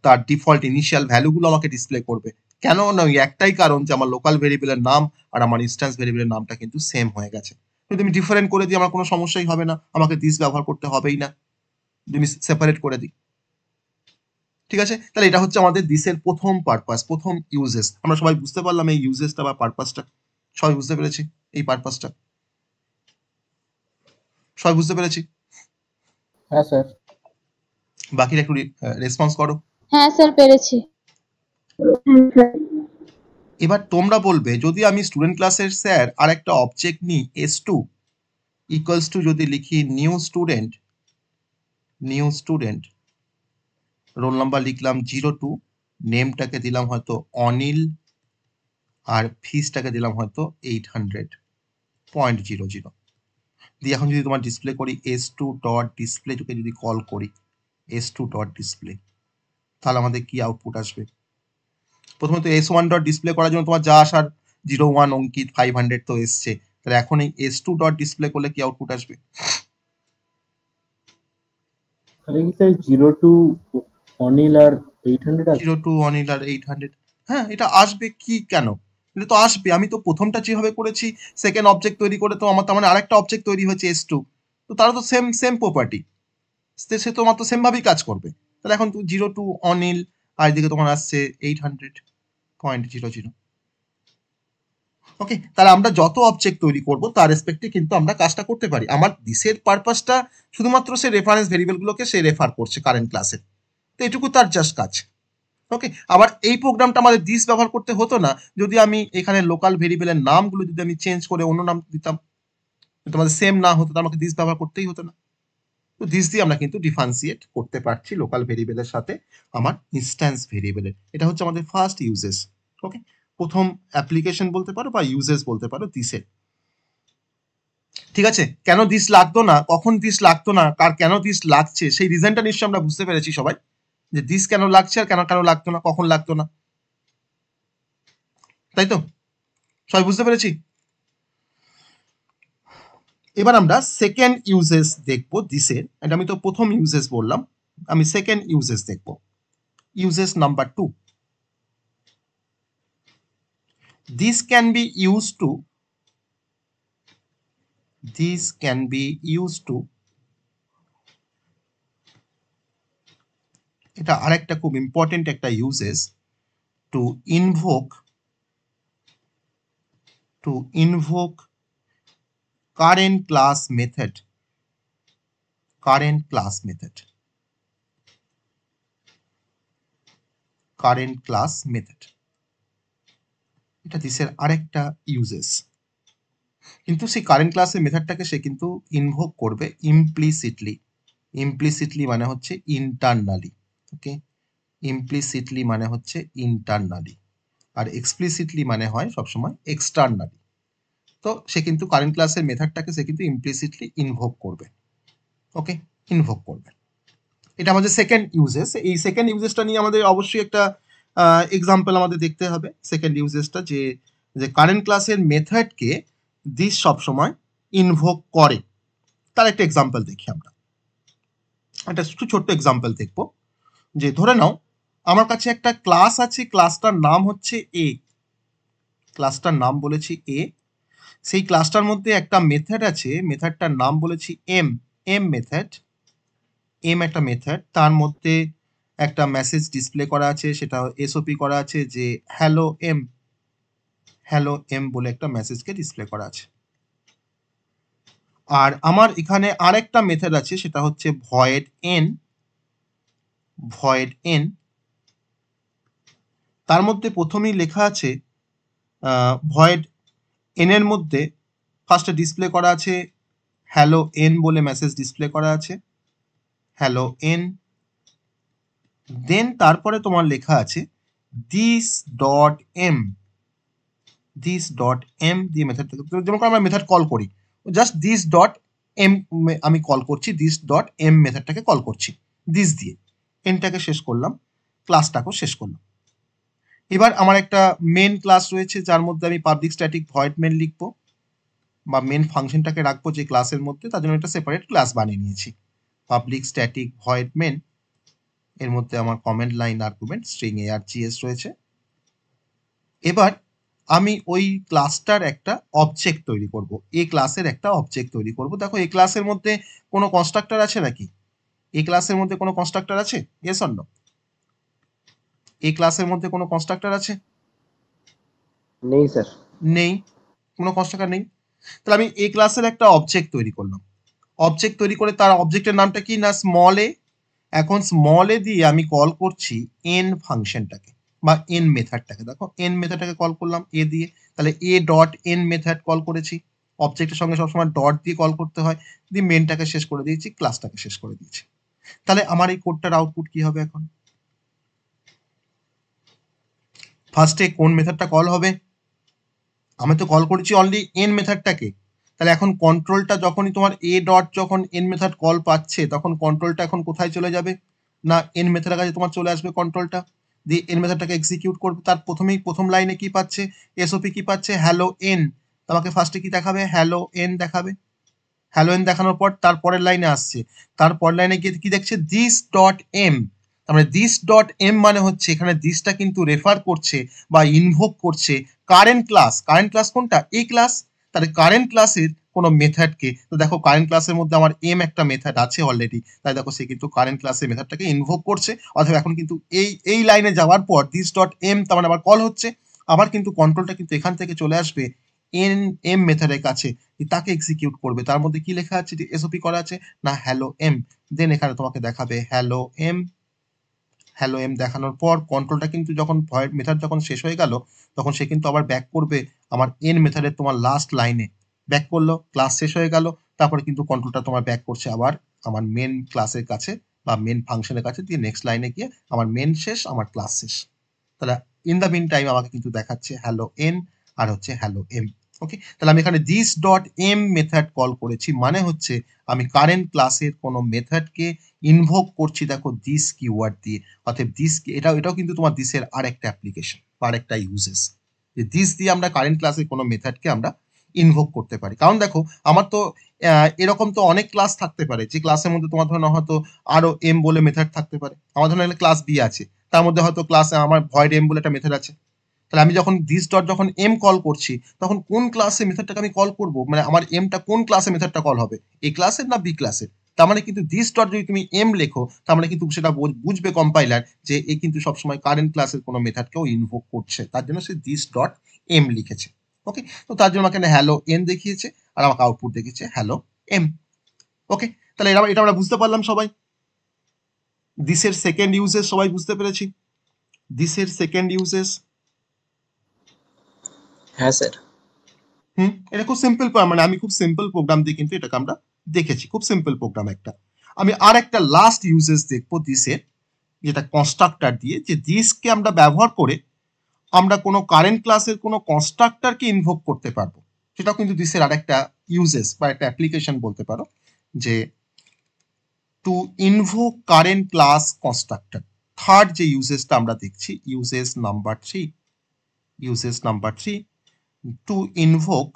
তার ডিফল্ট ইনিশিয়াল ভ্যালুগুলো আমাকে ডিসপ্লে করবে। কেন না, ওই একটাই কারণ যে আমার লোকাল ভেরিয়েবলের নাম আর আমার ইনস্ট্যান্স ভেরিয়েবলের নামটা কিন্তু সেম হয়ে গেছে। যদি আমি ডিফারেন্ট করে দিই আমার কোনো সমস্যাই হবে না, আমাকে দিস ব্যবহার করতে হবেই না, যদি আমি সেপারেট করে দিই। ঠিক আছে, তাহলে এটা হচ্ছে আমাদের দিসের প্রথম পারপাস, প্রথম ইউজেস। আমরা সবাই বুঝতে পারলাম এই ইউজেসটা বা পারপাসটা, সবাই বুঝতে পেরেছি এই পারপাসটা, সবাই বুঝতে পেরেছি। হ্যাঁ স্যার। বাকিরা একটু রেসপন্স করো। হ্যাঁ স্যার, পেরেছি। এবার তোমরা বলবে যদি আমি স্টুডেন্ট ক্লাসের স্যার আর একটা অবজেক্ট নিই s2 ইকুয়ালস টু, যদি লিখি new student, new student, roll number লিখলাম 02, নেমটাকে দিলাম হয়তো অনিল, আর ফিসটাকে দিলাম হয়তো 800.00 দিয়ে এখন যদি তোমার ডিসপ্লে করি s2 ডট ডিসপ্লেকে যদি কল করি s2 ডট ডিসপ্লে, তাহলে আমাদের কি আউটপুট আসবে। প্রথমত s1 ডট ডিসপ্লে করার জন্য তোমার যা আসার 01 অঙ্কিত 500 তো এসছে, তাহলে এখন এই s2 ডট ডিসপ্লে করলে কি আউটপুট আসবে। তাহলে কি স্যার 02 অনিল আর 800 আছে? 02 অনিল আর 800, হ্যাঁ এটা আসবে কি কেন, এটা তো আসবে। আমি তো প্রথমটা যেভাবে করেছি সেকেন্ড অবজেক্ট তৈরি করে তো আমার তার মানে আরেকটা অবজেক্ট তৈরি হয়েছে s2, তো তারা তো সেম সেম প্রপার্টি, সে তোমার তো সেম ভাবেই কাজ করবে। তাহলে এখন 02 অনিল আর এদিকে তোমার আসছে 800.00। ওকে, তাহলে আমরা যত অবজেক্ট তৈরি করব তার রেসপেক্টে কিন্তু আমরা কাজটা করতে পারি। আমার দিসের পারপাসটা শুধুমাত্র সে রেফারেন্স ভেরিয়েবলগুলোকে সে রেফার করছে কারেন্ট ক্লাসে, তো এটুকু তার জাস্ট কাজ। ওকে, আবার এই প্রোগ্রামটা আমাদের দিস ব্যবহার করতে হতো না যদি আমি এখানে লোকাল ভেরিয়েবলের নামগুলো যদি আমি চেঞ্জ করে অন্য নাম দিতাম, তোমাদের সেম না হতো, তো আমাকে দিস ব্যবহার করতেই হতো না। তো দিস দিয়ে আমরা কিন্তু ডিফারেন্সিয়েট করতে পারছি লোকাল ভেরিয়েবলের সাথে আমার ইনস্ট্যান্স ভেরিয়েবলের। এটা হচ্ছে আমাদের ফার্স্ট ইউজেস। ওকে, প্রথম অ্যাপ্লিকেশন বলতে পারো বা ইউজেস বলতে পারো দিসের। ঠিক আছে, কেন দিস লাগতো না, কখন দিস লাগতো না, কার কেন দিস লাগছে, সেই রিজনটা নিশ্চয়ই আমরা বুঝতে পেরেছি সবাই, যে দিস কেন লাগছে আর কেন কেন লাগতো না, কখন লাগতো না, তাই তো সবাই বুঝতে পেরেছি। এবার আমরা সেকেন্ড ইউজেস দেখবো দিসের, এটা আমি তো প্রথম ইউজেস বললাম, আমি সেকেন্ড ইউজেস দেখবো, uses number 2। This can be used to, this can be used to এটা আরেকটা খুব ইম্পর্টেন্ট একটা uses, to invoke current class method, current class method, current class method, এটা দিসের আরেকটা ইউজেস। কিন্তু সেই কারেন্ট ক্লাসের মেথডটাকে সে কিন্তু ইনভোক করবে ইমপ্লিসিটলি। ইমপ্লিসিটলি মানে হচ্ছে ইন্টারনালি, ওকে, ইমপ্লিসিটলি মানে হচ্ছে ইন্টারনালি, আর এক্সপ্লিসিটলি মানে হয় সবসময় এক্সটার্নালি। তো সে কিন্তু কারেন্ট ক্লাসের মেথডটাকে সে কিন্তু ইমপ্লিসিটলি ইনভোক করবে, ওকে, ইনভোক করবে। এটা আমাদের সেকেন্ড ইউজেস। এই সেকেন্ড ইউজেসটা নিয়ে আমাদের অবশ্যই একটা এক্সাম্পল আমাদের দেখতে হবে। সেকেন্ড ইউজেসটা যে যে কারেন্ট ক্লাসের মেথডকে দিস সবসময় ইনভোক করে, তার একটা এক্সাম্পল দেখি আমরা। একটা একটু ছোট্ট এক্সাম্পল দেখবো। যে ধরে নাও আমার কাছে একটা ক্লাস আছে, ক্লাসটার নাম হচ্ছে এ, ক্লাসটার নাম বলেছি এ। সেই ক্লাসটার মধ্যে একটা মেথড আছে, মেথডটার নাম বলেছি এম, এম মেথড, এম একটা মেথড। তার মধ্যে একটা মেসেজ ডিসপ্লে করা আছে, সেটা এসওপি করা আছে যে হ্যালো এম, হ্যালো এম বলে একটা মেসেজকে ডিসপ্লে করা আছে। আর আমার এখানে আরেকটা মেথড আছে, সেটা হচ্ছে ভয়েড এন, ভয়েড এন। তার মধ্যে প্রথমেই লেখা আছে ভয়েড এন এর মধ্যে ফার্স্টে ডিসপ্লে করা আছে হ্যালো এন বলে মেসেজ ডিসপ্লে করা আছে, হ্যালো এন। দেন তারপরে তোমার লেখা আছে this dot M, this dot M দিয়ে মেথড, যেমন আমরা মেথড কল করি, জাস্ট দিস ডট এম আমি কল করছি, দিস ডট এম মেথডটাকে কল করছি দিস দিয়ে, এনটাকে শেষ করলাম, ক্লাসটাকেও শেষ করলাম। এবার আমার একটা মেন ক্লাস রয়েছে যার মধ্যে আমি পাবলিক স্ট্যাটিক ভয়েড মেন লিখবো বা মেন ফাংশনটাকে রাখবো যে ক্লাসের মধ্যে, তার জন্য একটা সেপারেট ক্লাস বানিয়ে নিয়েছি পাবলিক স্ট্যাটিক ভয়েড মেন। এর মধ্যে আমার comment line argument string args রয়েছে। এবার আমি ওই ক্লাসটার একটা অবজেক্ট তৈরি করব, এই ক্লাসের একটা অবজেক্ট তৈরি করব। দেখো এই ক্লাসের মধ্যে কোনো কনস্ট্রাক্টর আছে নাকি? এই ক্লাসের মধ্যে কোনো কনস্ট্রাক্টর আছে? Yes or no? এই ক্লাসের মধ্যে কোনো কনস্ট্রাক্টর আছে? নেই স্যার। নেই, কোনো কনস্ট্রাক্টর নেই। তাহলে আমি এই ক্লাসের একটা অবজেক্ট তৈরি করলাম। অবজেক্ট তৈরি করে তার অবজেক্টের নামটা কি না স্মল এ। এখন স্মল এ দিয়ে আমি কল করছি এন ফাংশনটাকে বা এন মেথডটাকে। দেখো এন মেথডটাকে কল করলাম এ দিয়ে, তাহলে A dot N method call করেছি। অবজেক্টের সঙ্গে সবসময় ডট দিয়ে কল করতে হয়, দিয়ে মেনটাকে শেষ করে দিয়েছি, ক্লাসটাকে শেষ করে দিয়েছি। তাহলে আমার এই কোডটার আউটপুট কি হবে? এখন ফার্স্টে কোন মেথডটা কল হবে? আমি তো কল করেছি অনলি এন মেথডটাকে। তাহলে এখন কন্ট্রোলটা যখনই তোমার এ ডট যখন এন মেথড কল পাচ্ছে, তখন কন্ট্রোলটা এখন কোথায় চলে যাবে? না এন মেথডের কাছে তোমার চলে আসবে কন্ট্রোলটা, দিয়ে এন মেথডটাকে এক্সিকিউট করবে। তার প্রথমেই প্রথম লাইনে কি পাচ্ছে? এসওপি কি পাচ্ছে? Hello N. তোমাকে ফার্স্টে কি দেখাবে? হ্যালো এন দেখাবে। হ্যালো এন দেখানোর পর তারপরের লাইনে আসছে, তারপর লাইনে গিয়ে কি দেখছে? This dot M. তার মানে দিস ডট এম মানে হচ্ছে এখানে দিসটা কিন্তু রেফার করছে বা ইনভোক করছে কারেন্ট ক্লাস। কারেন্ট ক্লাস কোনটা? এই ক্লাস। তাহলে কারেন্ট ক্লাসের কোনো মেথডকে, তো দেখো কারেন্ট ক্লাসের মধ্যে আমার এম একটা মেথড আছে অলরেডি, তাই দেখো সে কিন্তু কারেন্ট ক্লাসের মেথডটাকে ইনভোক করছে। অথবা এখন কিন্তু এই লাইনে যাওয়ার পর দিস ডট এম তার মানে আবার কল হচ্ছে, আবার কিন্তু কন্ট্রোলটা কিন্তু এখান থেকে চলে আসবে এন এম মেথডের কাছে, তাকে এক্সিকিউট করবে। তার মধ্যে কি লেখা আছে? এসওপি করা আছে না হ্যালো এম। দেন এখানে তোমাকে দেখাবে হ্যালো এম। হ্যালো এম দেখানোর পর কন্ট্রোলটা কিন্তু যখন ভয়েড মেথড যখন শেষ হয়ে গেল, তখন সে কিন্তু আবার ব্যাক করবে আমার এন মেথডের তোমার লাস্ট লাইনে। ব্যাক করলো, ক্লাস শেষ হয়ে গেল, তারপরে কিন্তু কন্ট্রোলটা তোমার ব্যাক করছে আবার আমার মেন ক্লাসের কাছে বা মেন ফাংশনের কাছে, দিয়ে নেক্সট লাইনে গিয়ে আমার মেন শেষ, আমার ক্লাস শেষ। তাহলে ইন দ্য মিন টাইম আমাকে কিন্তু দেখাচ্ছে হ্যালো এন আর হচ্ছে হ্যালো এম। ওকে, তাহলে আমি এখানে this dot M method call করেছি, মানে হচ্ছে আমি কারেন্ট ক্লাসের কোনো মেথডকে ইনভোক করছি, দেখো দিস কিওয়ার্ড দিয়ে। অতএব দিস, এটাও কিন্তু তোমার দিসের আরেকটা অ্যাপ্লিকেশন বা আরেকটা ইউজেস, যে দিস দিয়ে আমরা কারেন্ট ক্লাসের কোনো মেথডকে আমরা ইনভোক করতে পারি। কারণ দেখো আমার তো এরকম তো অনেক ক্লাস থাকতে পারে, যে ক্লাসের মধ্যে তোমার ধরো হয়তো আরো এম বলে মেথড থাকতে পারে। আমার ধরো ক্লাস বি আছে, তার মধ্যে হয়তো ক্লাসে আমার ভয়েড এম বলে একটা মেথড আছে। তাহলে আমি যখন দিস ডট যখন এম কল করছি, তখন কোন ক্লাসে মেথডটাকে আমি কল করব, মানে আমার এমটা কোন ক্লাসে মেথডটা কল হবে, এ ক্লাসের না বি ক্লাসের, তার মানে কিন্তু দিস ডট যদি তুমি এম লেখো, তার মানে কিন্তু সেটা বুঝবে কম্পাইলার যে এ কিন্তু সবসময় কারেন্ট ক্লাসের কোনো মেথডকেও ইনভোক করছে, তার জন্য সে দিস ডট এম লিখেছে। ওকে, তো তার জন্য এখানে হ্যালো এন দেখিয়েছে আর আমাকে আউটপুট দেখিয়েছে হ্যালো এম। ওকে, তাহলে এটা আমরা বুঝতে পারলাম সবাই। দিসের সেকেন্ড ইউজেস সবাই বুঝতে পেরেছি? দিসের সেকেন্ড ইউজেস, হ্যাঁ স্যার। এটা খুব সিম্পল, মানে আমি খুব সিম্পল প্রোগ্রাম দিয়ে কিন্তু এটাকে আমরা দেখেছি, খুব সিম্পল প্রোগ্রাম একটা। আমি আর একটা লাস্ট ইউজেস দেখবো দিসের, যেটা কনস্ট্রাক্টর দিয়ে, যে দিসকে আমরা ব্যবহার করে আমরা কোনো কারেন্ট ক্লাসের কোনো কনস্ট্রাক্টরকে ইনভোক করতে পারবো। সেটাও কিন্তু দিসের আর একটা ইউজেস বা একটা অ্যাপ্লিকেশন বলতে পারো, যে to invoke current class constructor. Third যে ইউজেসটা আমরা দেখছি, uses number 3, to invoke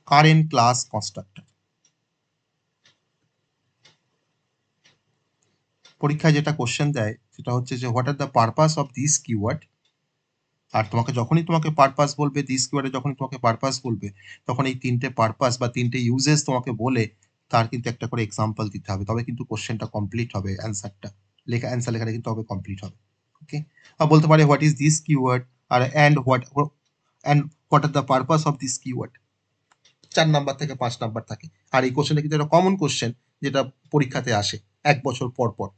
current class constructor. পরীক্ষায় যেটা কোশ্চেন দেয় সেটা হচ্ছে যে what are the purpose of this keyword. আর তোমাকে যখনই তোমাকে পারপাস বলবে, দিস কিওয়ার্ডে যখনই তোমাকে পারপাস বলবে, তখন এই তিনটে পারপাস বা তিনটে ইউজেস তোমাকে বলে তার কিন্তু একটা করে এক্সাম্পল দিতে হবে, তবে কিন্তু কোশ্চেনটা কমপ্লিট হবে, অ্যান্সারটা অ্যান্সার লেখাটা কিন্তু তবে কমপ্লিট হবে। ওকে, আর বলতে পারে হোয়াট ইজ দিস কিওয়ার্ড, আর and what are the purpose of this keyword. 4 number থেকে 5 নাম্বার থাকে। আর এই কোশ্চেনটা কিন্তু একটা কমন কোশ্চেন, যেটা পরীক্ষাতে আসে 1 বছর পর পর।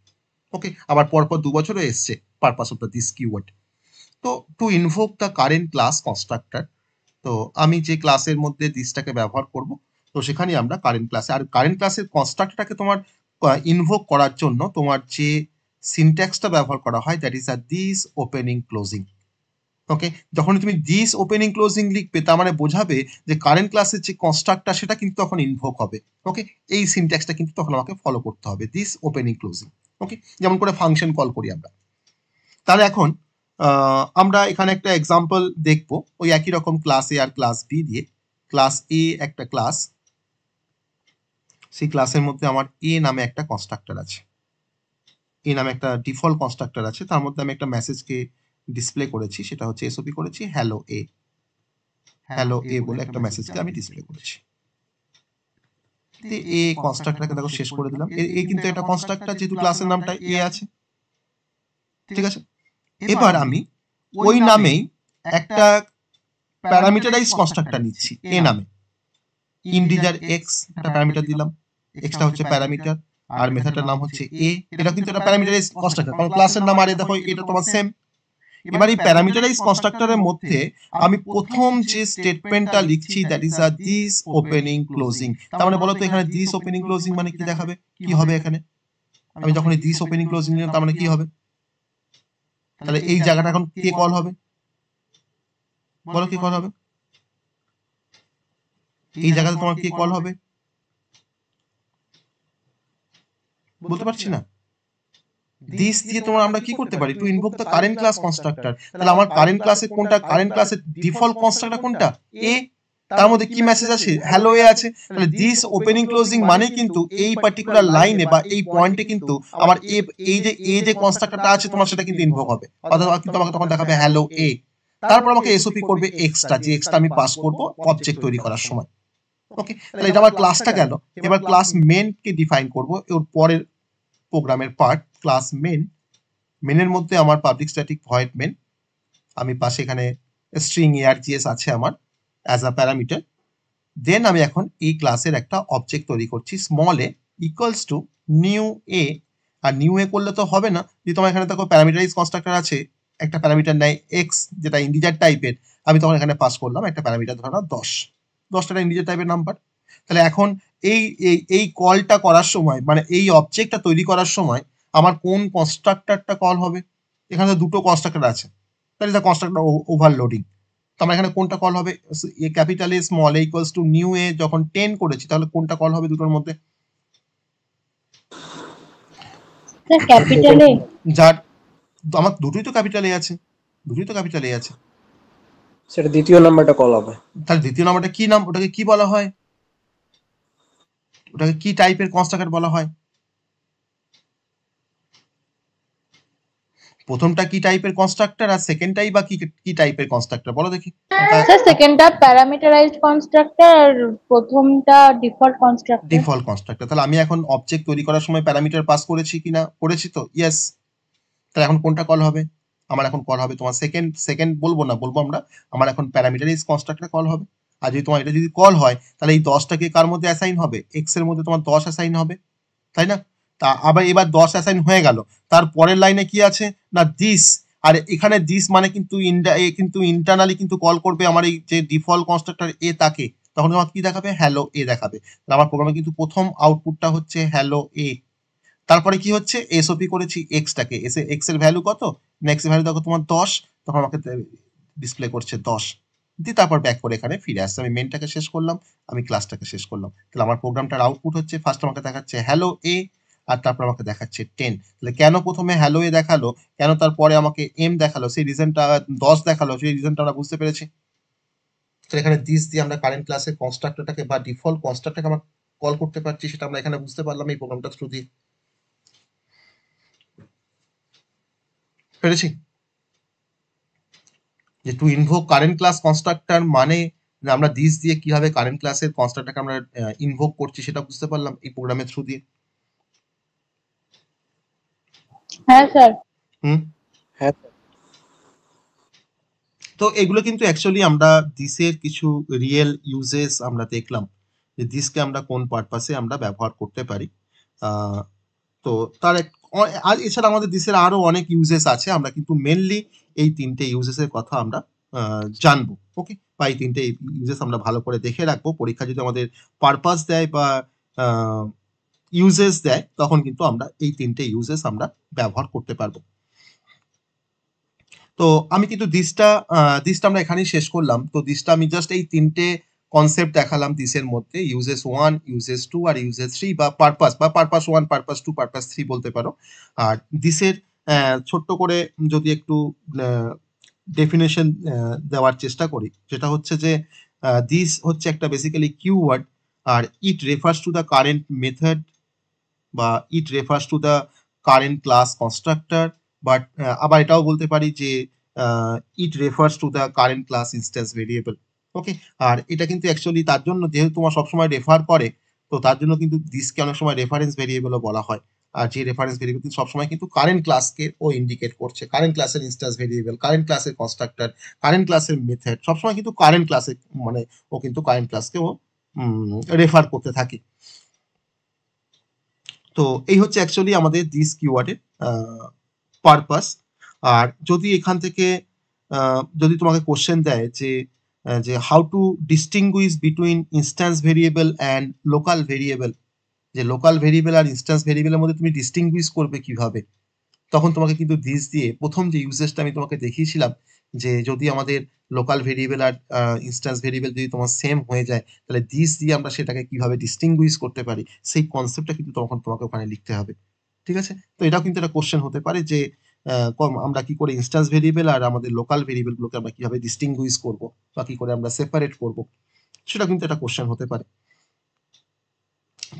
ওকে, আবার পরপর 2 বছরও এসছে purpose of the this keyword. তো to invoke the current class constructor, তো আমি যে ক্লাসের মধ্যে দিসটাকে ব্যবহার করব, তো সেখানে আমরা কারেন্ট ক্লাসে, আর কারেন্ট ক্লাসের কনস্ট্রাক্টরটাকে তোমার ইনভোক করার জন্য তোমার যে সিনট্যাক্সটা ব্যবহার করা হয়, that is a this opening closing. Okay, যখন তুমি দিস ওপেনিং ক্লোজিং লিখবে, তার মানে বোঝাবে যে কারেন্ট ক্লাসের যে কনস্ট্রাক্টর সেটা কিন্তু তখন ইনভোক হবে। ওকে, এই সিনট্যাক্সটা কিন্তু তখন আমাকে ফলো করতে হবে, দিস ওপেনিং ক্লোজিং। ওকে, যেমন করে ফাংশন কল করি আমরা। তাহলে এখন আমরা এখানে একটা এক্সাম্পল দেখবো, ওই একই রকম ক্লাস এ আর ক্লাস বি দিয়ে। ক্লাস এ একটা ক্লাস, সেই ক্লাসের মধ্যে আমার এ নামে একটা কনস্ট্রাক্টর আছে, এ নামে একটা ডিফল্ট কনস্ট্রাক্টর আছে, তার মধ্যে আমি একটা মেসেজকে ডিসপ্লে করেছি, সেটা হচ্ছে এসওপি করেছি হ্যালো এ বলে একটা মেসেজকে আমি ডিসপ্লে করেছি। এ কনস্ট্রাক্টরটাকে দেখো শেষ করে দিলাম। এ কিন্তু একটা কনস্ট্রাক্টর, যেহেতু ক্লাসের নামটা এ আছে। ঠিক আছে, এবার আমি ওই নামেই একটা প্যারামিটারাইজ কনস্ট্রাক্টর নিচ্ছি এ নামে, ইন্টিজার এক্স একটা প্যারামিটার দিলাম, এক্সটা হচ্ছে প্যারামিটার, আর মেথডটার নাম হচ্ছে এ। এটা কিন্তু একটা প্যারামিটারাইজ কনস্ট্রাক্টর, কারণ ক্লাসের নাম আর এ দেখো এটা তোমার সেম। এবার এই প্যারামিটারাইজ কনস্ট্রাক্টরের মধ্যে আমি প্রথম যে স্টেটমেন্টটা লিখছি, that is a this opening closing. তার মানে বলো তো এখানে দিস ওপেনিং ক্লোজিং মানে কি দেখাবে, কি হবে এখানে? আমি যখন এই দিস ওপেনিং ক্লোজিং নিলাম, তার মানে কি হবে? তাহলে এই জায়গাটা এখন কে কল হবে, বলো কি কল হবে? এই জায়গাতে তোমার কে কল হবে বলতে পারছি না। দিস দিয়ে তোমরা আমরা কি করতে পারি, to invoke the current class constructor. তাহলে আমার কারেন্ট ক্লাসে কোনটা, কারেন্ট ক্লাসের ডিফল্ট কনস্ট্রাক্টর কোনটা, এ। তার মধ্যে কি মেসেজ আছে, হ্যালো এ আছে। তাহলে দিস ওপেনিং ক্লোজিং মানে কিন্তু এই পার্টিকুলার লাইনে বা এই পয়েন্টে কিন্তু আমার এই যে কনস্ট্রাক্টরটা আছে তোমার, সেটা কিন্তু ইনভোক হবে, অর্থাৎ কিন্তু আমাকে তখন দেখাবে হ্যালো এ। তারপর আমাকে এসওপি করবে এক্সট্রা, যে এক্সট্রা আমি পাস করব অবজেক্ট তৈরি করার সময়। ওকে, তাহলে এটা আমার ক্লাসটা গেল। এবার ক্লাস মেনকে ডিফাইন করব, ওর পরের প্রোগ্রামের পার্ট ক্লাস মেনের মধ্যে আমার পাবলিক স্ট্যাটিক ভয়েড মেন, আমি পাশে এখানে স্ট্রিং args আছে আমার অ্যাজ আ প্যারামিটার। দেন আমি এখন এই ক্লাসের একটা অবজেক্ট তৈরি করছি, small a equals to new a. আর নিউ এ করলে তো হবে না, যদি তোমার এখানে দেখো প্যারামিটারাইজ কনস্ট্রাক্টর আছে, একটা প্যারামিটার নেয় এক্স, যেটা ইন্টিজার টাইপের, আমি তখন এখানে পাস করলাম একটা প্যারামিটার ধরো 10টা ইন্টিজার টাইপের নাম্বার। তাহলে এখন এই কলটা করার সময়, মানে এই অবজেক্টটা তৈরি করার সময় আমার কোন কনস্ট্রাক্টরটা কল হবে? এখানে তো দুটো কনস্ট্রাক্টর আছে, তাহলে এটা কনস্ট্রাক্টর ওভারলোডিং। তো আমার এখানে কোনটা কল হবে, a capital a small a equals to new a যখন 10 করেছি, তাহলে কোনটা কল হবে দুটোর মধ্যে? Sir capital a. যার আমার দুটোই তো ক্যাপিটাল এ আছে, সেটা দ্বিতীয় নাম্বারটা কল হবে। তাহলে দ্বিতীয় নাম্বারটা কি নাম, ওটাকে কি বলা হয়, ওটাকে কি টাইপের কনস্ট্রাক্টর বলা হয়? প্রথমটা কি টাইপের কনস্ট্রাক্টর আর সেকেন্ডটাই বা কি টাইপের কনস্ট্রাক্টর বলো দেখি। স্যার সেকেন্ডটা প্যারামিটারাইজড কনস্ট্রাক্টর আর প্রথমটা ডিফল্ট কনস্ট্রাক্টর। Default constructor. তাহলে আমি এখন অবজেক্ট তৈরি করার সময় প্যারামিটার পাস করেছি কিনা, করেছি তো, ইয়েস। তাহলে এখন কোনটা কল হবে? আমার এখন কল হবে তোমার সেকেন্ড বলবো না, বলবো আমরা আমার এখন প্যারামিটারাইজ কনস্ট্রাক্টর কল হবে। আর যদি তোমার এটা যদি কল হয় তাহলে এই 10টাকে কার মধ্যে অ্যাসাইন হবে? এক্স এর মধ্যে তোমার 10 অ্যাসাইন হবে, তাই না? তা আবার এবার 10 অ্যাসাইন হয়ে গেল, তার পরের লাইনে কি আছে না দিস। আর এখানে দিস মানে কিন্তু ইন্টারনালি কিন্তু কল করবে আমার এই যে ডিফল্ট কনস্ট্রাক্টর এ তাকে, তখন তোমার কি দেখাবে? হ্যালো এ দেখাবে। তাহলে আমার প্রোগ্রামে কিন্তু প্রথম আউটপুটটা হচ্ছে হ্যালো এ। তারপরে কি হচ্ছে? এসওপি করেছি এক্সটাকে, এক্স এর ভ্যালু কত না, এক্স এর ভ্যালু দেখো তোমার 10, তখন আমাকে ডিসপ্লে করছে 10 দিয়ে, তারপর ব্যাক করে এখানে ফিরে আসছে। আমি মেনটাকে শেষ করলাম, আমি ক্লাসটাকে শেষ করলাম। তাহলে আমার প্রোগ্রামটার আউটপুট হচ্ছে ফার্স্ট আমাকে দেখাচ্ছে হ্যালো এ, আর তারপর আমাকে দেখাচ্ছে 10। তাহলে কেন প্রথমে হ্যালো এ দেখালো, কেন তারপরে আমাকে এম দেখালো, সেই রিজনটা 10 দেখালো, সেই রিজনটা আমরা বুঝতে পেরেছি। তো এখানে দিস দিয়ে আমরা কারেন্ট ক্লাসের কনস্ট্রাক্টরটাকে বা ডিফল্ট কনস্ট্রাক্টরটাকে আমরা কল করতে পারছি, সেটা আমরা এখানে বুঝতে পারলাম এই প্রোগ্রামটা থ্রু দিয়ে। পেরেছি যে to invoke current class constructor মানে আমরা দিস দিয়ে কিভাবে কারেন্ট ক্লাসের কনস্ট্রাক্টরকে আমরা ইনভোক করছি সেটা বুঝতে পারলাম এই প্রোগ্রামের থ্রু দিয়ে। হ্যাঁ স্যার। হুম। হ্যাঁ তো এগুলো কিন্তু অ্যাকচুয়ালি আমরা দিসের কিছু রিয়েল ইউজেস আমরা দেখলাম যে দিসকে আমরা কোন পারপাসে আমরা ব্যবহার করতে পারি। তো তার আর এছাড়া আমাদের দিসের আরো অনেক ইউজেস আছে, আমরা কিন্তু মেনলি এই 3টে ইউজেসের কথা আমরা জানবো। ওকে, বা এই 3টে ইউজেস আমরা ভালো করে দেখে রাখবো। পরীক্ষা যদি আমাদের পারপাস দেয় বা ইউজেস দেয়, তখন কিন্তু আমরা এই 3টে ইউজেস আমরা ব্যবহার করতে পারবো। তো আমি কিন্তু দিসটা আমরা এখানেই শেষ করলাম। তো দিসটা আমি জাস্ট এই 3টে কনসেপ্ট দেখালাম দিসের মধ্যে, ইউজেস 1, ইউজেস 2 আর ইউজেস 3 বা পারপাস 1, পারপাস 2, পারপাস 3 বলতে পারো। আর দিসের ছোট্ট করে যদি একটু ডেফিনেশন দেওয়ার চেষ্টা করি, যেটা হচ্ছে যে দিস হচ্ছে একটা বেসিক্যালি কিওয়ার্ড, আর it refers to the current method বা it refers to the current class constructor, but আবার এটাও বলতে পারি যে it refers to the current class instance variable. Okay, আর এটা কিন্তু অ্যাকচুয়ালি তার জন্য যেহেতু তোমার সবসময় রেফার করে, তো তার জন্য কিন্তু দিসকে অনেক সময় রেফারেন্স ভেরিয়েবলও বলা হয়। আর যে রেফারেন্স ভেরিয়েবল কিন্তু সবসময় কিন্তু কারেন্ট ক্লাসকে ও ইন্ডিকেট করছে, কারেন্ট ক্লাসের ইনস্ট্যান্স ভেরিয়েবল, কারেন্ট ক্লাসের কনস্ট্রাক্টর, কারেন্ট ক্লাসের মেথড, সবসময় কিন্তু কারেন্ট ক্লাসে মানে ও কিন্তু কারেন্ট ক্লাসকে ও রেফার করতে থাকে। তো এই হচ্ছে অ্যাকচুয়ালি আমাদের দিস কিওয়ার্ডের পারপাস। আর যদি এখান থেকে যদি তোমাকে কোশ্চেন দেয় যে how to distinguish between instance variable and local variable, যে লোকাল ভেরিয়েবল আর ইনস্ট্যান্স ভেরিয়েবলের মধ্যে তুমি ডিস্টিংগুইশ করবে কিভাবে, তখন তোমাকে কিন্তু দিস দিয়ে প্রথম যে ইউজেসটা আমি তোমাকে দেখিয়েছিলাম, যে যদি আমাদের লোকাল ভেরিয়েবল আর ইনস্ট্যান্স ভেরিয়েবল যদি তোমার সেম হয়ে যায়, তাহলে দিস দিয়ে আমরা সেটাকে কিভাবে ডিস্টিংগুইশ করতে পারি, সেই কনসেপ্টটা কিন্তু তখন তোমাকে ওখানে লিখতে হবে। ঠিক আছে? তো এটাও কিন্তু একটা কোশ্চেন হতে পারে যে আমরা কি করে ইনস্ট্যান্স ভেরিয়েবল আর আমাদের লোকাল ভেরিয়েবল গুলোকে আমরা কিভাবে ডিস্টিংগুইশ করব বা কি করে আমরা সেপারেট করব, সেটা কিন্তু একটা কোশ্চেন হতে পারে।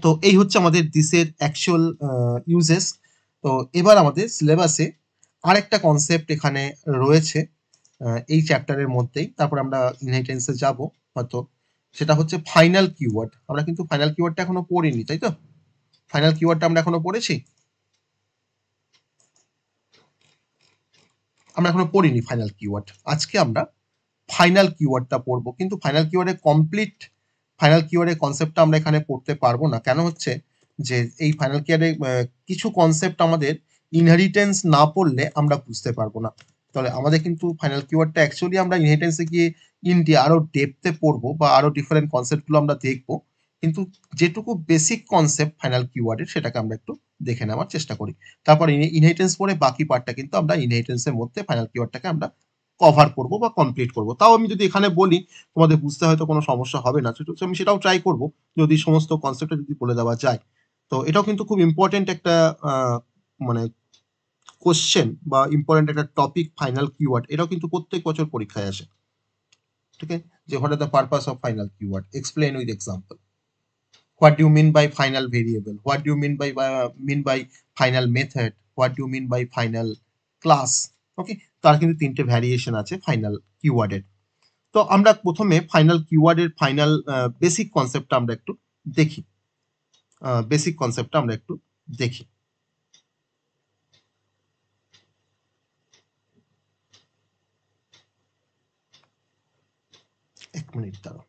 তো এই হচ্ছে আমাদের দিসের অ্যাকচুয়াল ইউজেস। তো এবার আমাদের সিলেবাসে আরেকটা কনসেপ্ট এখানে রয়েছে এই চ্যাপ্টারের মধ্যেই, তারপর আমরা ইনহেরিটেন্সে যাব হয়তো, সেটা হচ্ছে ফাইনাল কিওয়ার্ড। আমরা কিন্তু ফাইনাল কিওয়ার্ডটা এখনো পড়িনি, তাই তো? ফাইনাল কিওয়ার্ডটা আমরা এখনো পড়েছি? আমরা এখনো পড়িনি ফাইনাল কিওয়ার্ড। আজকে আমরা ফাইনাল কিওয়ার্ডটা পড়বো, কিন্তু ফাইনাল কিওয়ার্ডের কনসেপ্টটা আমরা এখানে পড়তে পারবো না। কেন হচ্ছে যে এই ফাইনাল কিওয়ার্ডে কিছু কনসেপ্ট আমাদের ইনহেরিটেন্স না পড়লে আমরা বুঝতে পারবো না। তাহলে আমাদের কিন্তু ফাইনাল কিওয়ার্ডটা অ্যাকচুয়ালি আমরা ইনহেরিটেন্সে গিয়ে আরো ডেপথে পড়বো বা আরো ডিফারেন্ট কনসেপ্টগুলো আমরা দেখবো, কিন্তু যেটুকু বেসিক কনসেপ্ট ফাইনাল কিওয়ার্ডের সেটাকে আমরা একটু দেখে নেওয়ার চেষ্টা করি। তারপর ইনহেরিটেন্স পড়ে বাকি পার্টটা কিন্তু আমরা ইনহেরিটেন্সের মধ্যে ফাইনাল কিওয়ার্ডটাকে আমরা কভার করব বা কমপ্লিট করব। তাও আমি যদি এখানে বলি তোমাদের বুঝতে হয়তো কোনো সমস্যা হবে না, আমি সেটাও ট্রাই করব যদি সমস্ত কনসেপ্টটা যদি বলে দেওয়া যায়। তো এটাও কিন্তু খুব ইম্পর্টেন্ট একটা মানে কোশ্চেন বা ইম্পর্টেন্ট একটা টপিক ফাইনাল কিওয়ার্ড, এটাও কিন্তু প্রত্যেক বছর পরীক্ষায় আসে। ঠিক আছে, যে what are the purpose of final keyword, explain with example. What do you mean by final variable? What do you mean by final method? What do you mean by final class. Okay, তার কিন্তু 3টে variation আছে final কিওয়ার্ডের। তো আমরা প্রথমে final কিওয়ার্ডের final basic কনসেপ্টটা আমরা একটু দেখি। বেসিক কনসেপ্টটা আমরা একটু দেখি। এক মিনিট দাঁড়াও।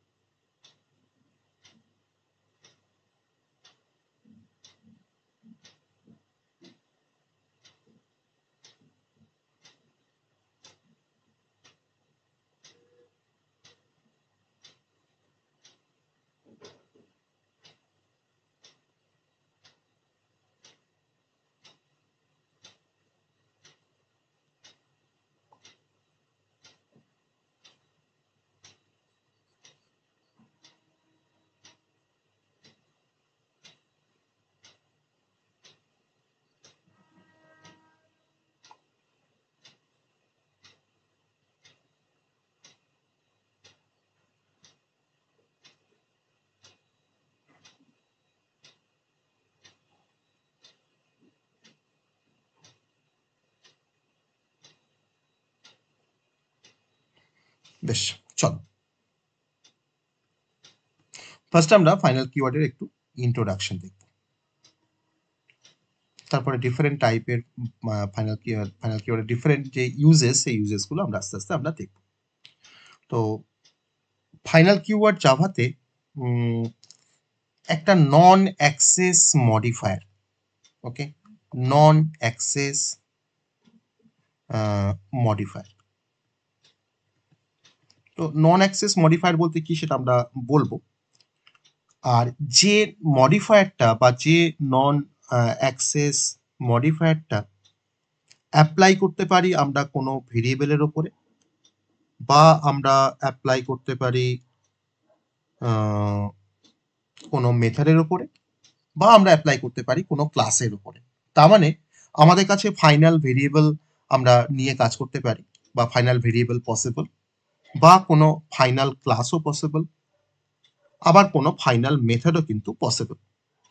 বেশ, চলো ফার্স্ট আমরা ফাইনাল কিওয়ার্ডের একটু ইন্ট্রোডাকশন দেখব, তারপরে ডিফারেন্ট টাইপের ফাইনাল কিওয়ার্ডের ডিফারেন্ট যে ইউজেস, সেই ইউজেসগুলো আমরা আস্তে আস্তে আমরা দেখব। তো ফাইনাল কিওয়ার্ড জাভাতে একটা নন অ্যাক্সেস মডিফায়ার। ওকে, নন অ্যাক্সেস মডিফায়ার। তো নন অ্যাক্সেস মডিফায়ার বলতে কি সেটা আমরা বলবো। আর যে মডিফায়ারটা বা যে নন অ্যাক্সেস মডিফায়ারটা অ্যাপ্লাই করতে পারি আমরা কোনো ভেরিয়েবলের ওপরে, বা আমরা অ্যাপ্লাই করতে পারি কোনো মেথডের ওপরে, বা আমরা অ্যাপ্লাই করতে পারি কোনো ক্লাসের উপরে। তার মানে আমাদের কাছে ফাইনাল ভেরিয়েবল আমরা নিয়ে কাজ করতে পারি, বা ফাইনাল ভেরিয়েবল পসিবল, বা কোনো ফাইনাল ক্লাসও পসিবল, আবার কোনো ফাইনাল মেথডও কিন্তু পসিবল।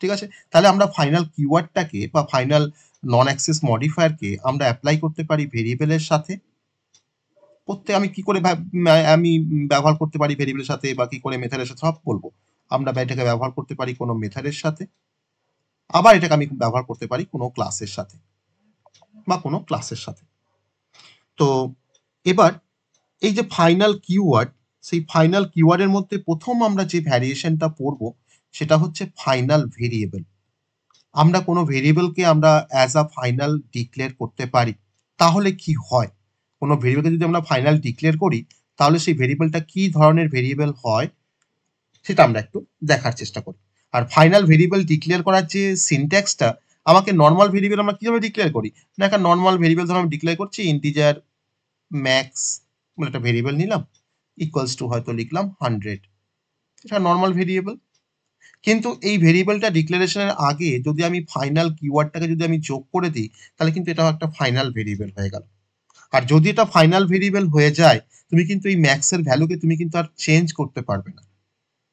ঠিক আছে, তাহলে আমরা ফাইনাল কিওয়ার্ডটাকে বা ফাইনাল নন অ্যাক্সেস মডিফায়ারকে আমরা অ্যাপ্লাই করতে পারি ভেরিয়েবলের সাথে। আমি কি করে আমি ব্যবহার করতে পারি ভেরিয়েবলের সাথে, বা কি করে মেথডের সাথে, সব বলবো। আমরা এটাকে ব্যবহার করতে পারি কোনো মেথডের সাথে, আবার এটাকে আমি ব্যবহার করতে পারি কোনো ক্লাসের সাথে, বা কোনো ক্লাসের সাথে। তো এবার এই যে ফাইনাল কিওয়ার্ড, সেই ফাইনাল কিওয়ার্ডের মধ্যে প্রথম আমরা যে ভ্যারিয়েশনটা পড়বো সেটা হচ্ছে ফাইনাল ভেরিয়েবল। আমরা কোনো ভেরিয়েবলকে আমরা অ্যাজ আ ফাইনাল ডিক্লেয়ার করতে পারি। তাহলে কি হয়, কোনো ভেরিয়েবলকে যদি আমরা ফাইনাল ডিক্লেয়ার করি তাহলে সেই ভেরিয়েবলটা কি ধরনের ভেরিয়েবল হয় সেটা আমরা একটু দেখার চেষ্টা করি। আর ফাইনাল ভেরিয়েবল ডিক্লেয়ার করার যে সিনট্যাক্সটা, আমাকে নর্মাল ভেরিয়েবল আমরা কিভাবে ডিক্লেয়ার করি, না একটা নর্মাল ভেরিয়েবল ধরো আমি ডিক্লেয়ার করছি ইন্টিজার ম্যাক্স বলে একটা ভেরিয়েবল নিলাম, ইকুয়ালস টু হয়তো লিখলাম 100, এটা নর্মাল ভেরিয়েবল। কিন্তু এই ভেরিয়েবলটা ডিক্লারেশনের আগে যদি আমি ফাইনাল কিওয়ার্ডটাকে যদি আমি যোগ করে দিই তাহলে কিন্তু এটা একটা ফাইনাল ভেরিয়েবল হয়ে গেল। আর যদি এটা ফাইনাল ভেরিয়েবল হয়ে যায়, তুমি কিন্তু এই ম্যাক্সের ভ্যালুকে তুমি কিন্তু আর চেঞ্জ করতে পারবে না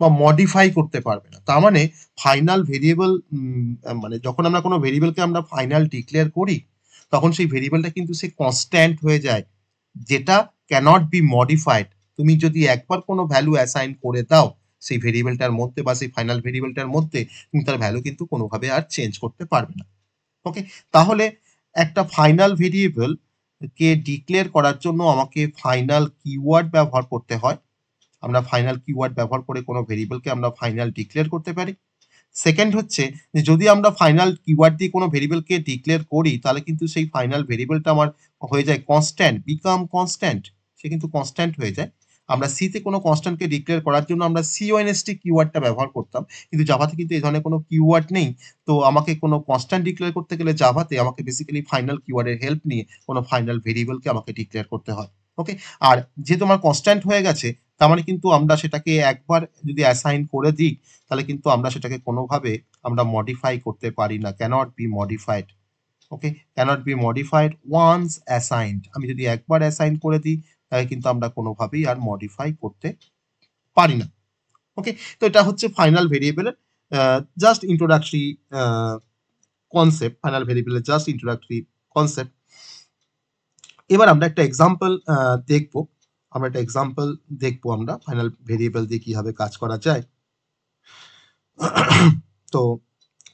বা মডিফাই করতে পারবে না। তার মানে ফাইনাল ভেরিয়েবল, মানে যখন আমরা কোনো ভেরিয়েবলকে আমরা ফাইনাল ডিক্লেয়ার করি তখন সেই ভেরিয়েবলটা কিন্তু সে কনস্ট্যান্ট হয়ে যায়, যেটা ক্যানট বি মডিফাইড। তুমি যদি একবার কোনো ভ্যালু অ্যাসাইন করে দাও সেই ভেরিয়েবলটার মধ্যে বা সেই ফাইনাল ভেরিয়েবলটার মধ্যে, তুমি তার ভ্যালু কিন্তু কোনোভাবে আর চেঞ্জ করতে পারবে না। ওকে, তাহলে একটা ফাইনাল ভেরিয়েবল কে ডিক্লেয়ার করার জন্য আমাকে ফাইনাল কিওয়ার্ড ব্যবহার করতে হয়। আমরা ফাইনাল কিওয়ার্ড ব্যবহার করে কোনো ভেরিয়েবলকে আমরা ফাইনাল ডিক্লেয়ার করতে পারি। সেকেন্ড হচ্ছে যে যদি আমরা ফাইনাল কিওয়ার্ড দিয়ে কোনো ভেরিয়েবলকে ডিক্লেয়ার করি তাহলে কিন্তু সেই ফাইনাল ভেরিয়েবলটা আমার হয়ে যায় কনস্ট্যান্ট, বিকাম কনস্ট্যান্ট, সে কিন্তু কনস্ট্যান্ট হয়ে যায়। আমরা সিতে কোনো কনস্ট্যান্টকে ডিক্লেয়ার করার জন্য আমরা সিওএনএসটি কিওয়ার্ডটা ব্যবহার করতাম, কিন্তু জাভাতে কিন্তু এই ধরনের কোনো কিওয়ার্ড নেই। তো আমাকে কোনো কনস্ট্যান্ট ডিক্লেয়ার করতে গেলে জাভাতে আমাকে বেসিক্যালি ফাইনাল কিওয়ার্ডের হেল্প নিয়ে কোনো ফাইনাল ভেরিয়েবলকে আমাকে ডিক্লেয়ার করতে হয়। ওকে, আর যেহেতু আমার কনস্ট্যান্ট হয়ে গেছে তার মানে কিন্তু আমরা সেটাকে একবার যদি অ্যাসাইন করে দিই তাহলে কিন্তু আমরা সেটাকে কোনোভাবে আমরা মডিফাই করতে পারি না, cannot be modified. Okay, cannot be modified once assigned. আমি যদি একবার অ্যাসাইন করে দিই তাহলে কিন্তু আমরা কোনোভাবেই আর মডিফাই করতে পারি না। ওকে, তো এটা হচ্ছে ফাইনাল ভেরিয়েবলের জাস্ট ইন্ট্রোডাক্টরি কনসেপ্ট, ফাইনাল ভেরিয়েবলের জাস্ট ইন্ট্রোডাক্টরি কনসেপ্ট। এবার আমরা একটা এক্সাম্পল দেখবো আমরা ফাইনাল ভেরিয়েবল দিয়ে কিভাবে কাজ করা যায়। তো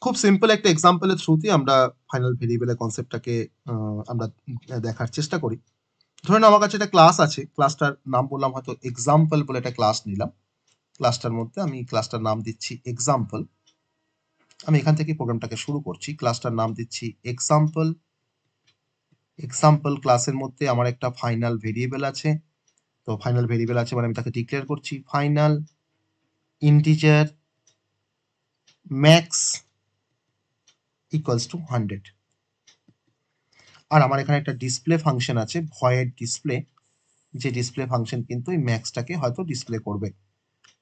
খুব সিম্পল একটা এক্সাম্পলের থ্রুতে আমরা ফাইনাল ভেরিয়েবলের কনসেপ্টটাকে আমরা দেখার চেষ্টা করি। ধরুন আমার কাছে একটা ক্লাস আছে, ক্লাসটার নাম বললাম হয়তো এক্সাম্পল বলে একটা ক্লাস নিলাম। ক্লাসটার মধ্যে আমি ক্লাসটার নাম দিচ্ছি এক্সাম্পল। আমি এখান থেকে প্রোগ্রামটাকে শুরু করছি। ক্লাসটার নাম দিচ্ছি এক্সাম্পল। ক্লাসের মধ্যে আমার একটা ফাইনাল ভেরিয়েবল আছে। তো ফাইনাল ভেরিয়েবল আছে মানে আমি তাকে ডিক্লেয়ার করছি final integer max equals to 100। আর আমার এখানে একটা ডিসপ্লে ফাংশন আছে, ভয়েড ডিসপ্লে, যে ডিসপ্লে ফাংশন কিন্তু এই ম্যাক্সটাকে হয়তো ডিসপ্লে করবে।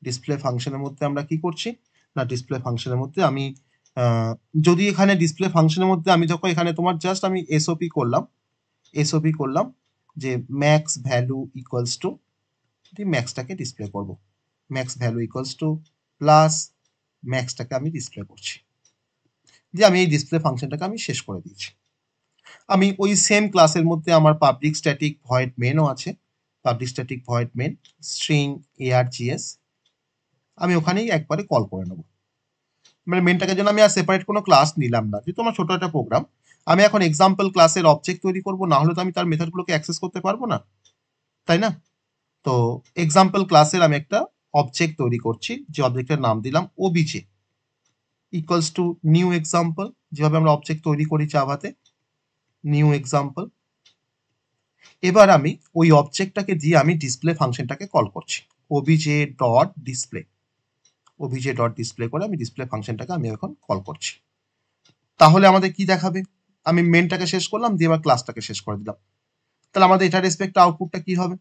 ডিসপ্লে ফাংশনের মধ্যে আমরা কি করছি না, ডিসপ্লে ফাংশনের মধ্যে আমি যদি এখানে ডিসপ্লে ফাংশনের মধ্যে আমি যখন এখানে তোমার জাস্ট আমি এসওপি করলাম যে ম্যাক্স ভ্যালু ইকুয়ালস টু, ম্যাক্সটাকে ডিসপ্লে করব, max value equals to plus ম্যাক্সটাকে আমি ডিসপ্লে করছি, যে আমি এই ডিসপ্লে ফাংশনটাকে আমি শেষ করে দিয়েছি। আমি ওই সেম ক্লাসের মধ্যে আমার পাবলিক স্ট্যাটিক ভয়েড মেনও আছে, public static void main string args, আমি ওখানেই একবারে কল করে নেব। মানে মেনটাকে যেন আমি আর সেপারেট কোনো ক্লাস নিলাম না, যেহেতু আমার ছোট একটা প্রোগ্রাম, আমি এখন এক্সাম্পল ক্লাসের অবজেক্ট তৈরি করব, না হলে তো আমি তার মেথডগুলোকে অ্যাক্সেস করতে পারবো না, তাই না? তো এক্সাম্পল ক্লাসের আমি একটা অবজেক্ট তৈরি করছি, যে অবজেক্টের নাম দিলাম obj equals to new example, যেভাবে আমরা অবজেক্ট তৈরি করি জাভাতে, নিউ এক্সাম্পল। এবার আমি ওই অবজেক্টটাকে দিয়ে আমি ডিসপ্লে ফাংশনটাকে কল করছি, obj.display করে আমি ডিসপ্লে ফাংশনটাকে আমি এখন কল করছি। তাহলে আমাদের কি দেখাবে, আমি মেনটাকে শেষ করলাম, দিয়ে এবার ক্লাসটাকে শেষ করে দিলাম। তাহলে আমাদের এটা রেসপেক্ট আউটপুটটা কি হবে,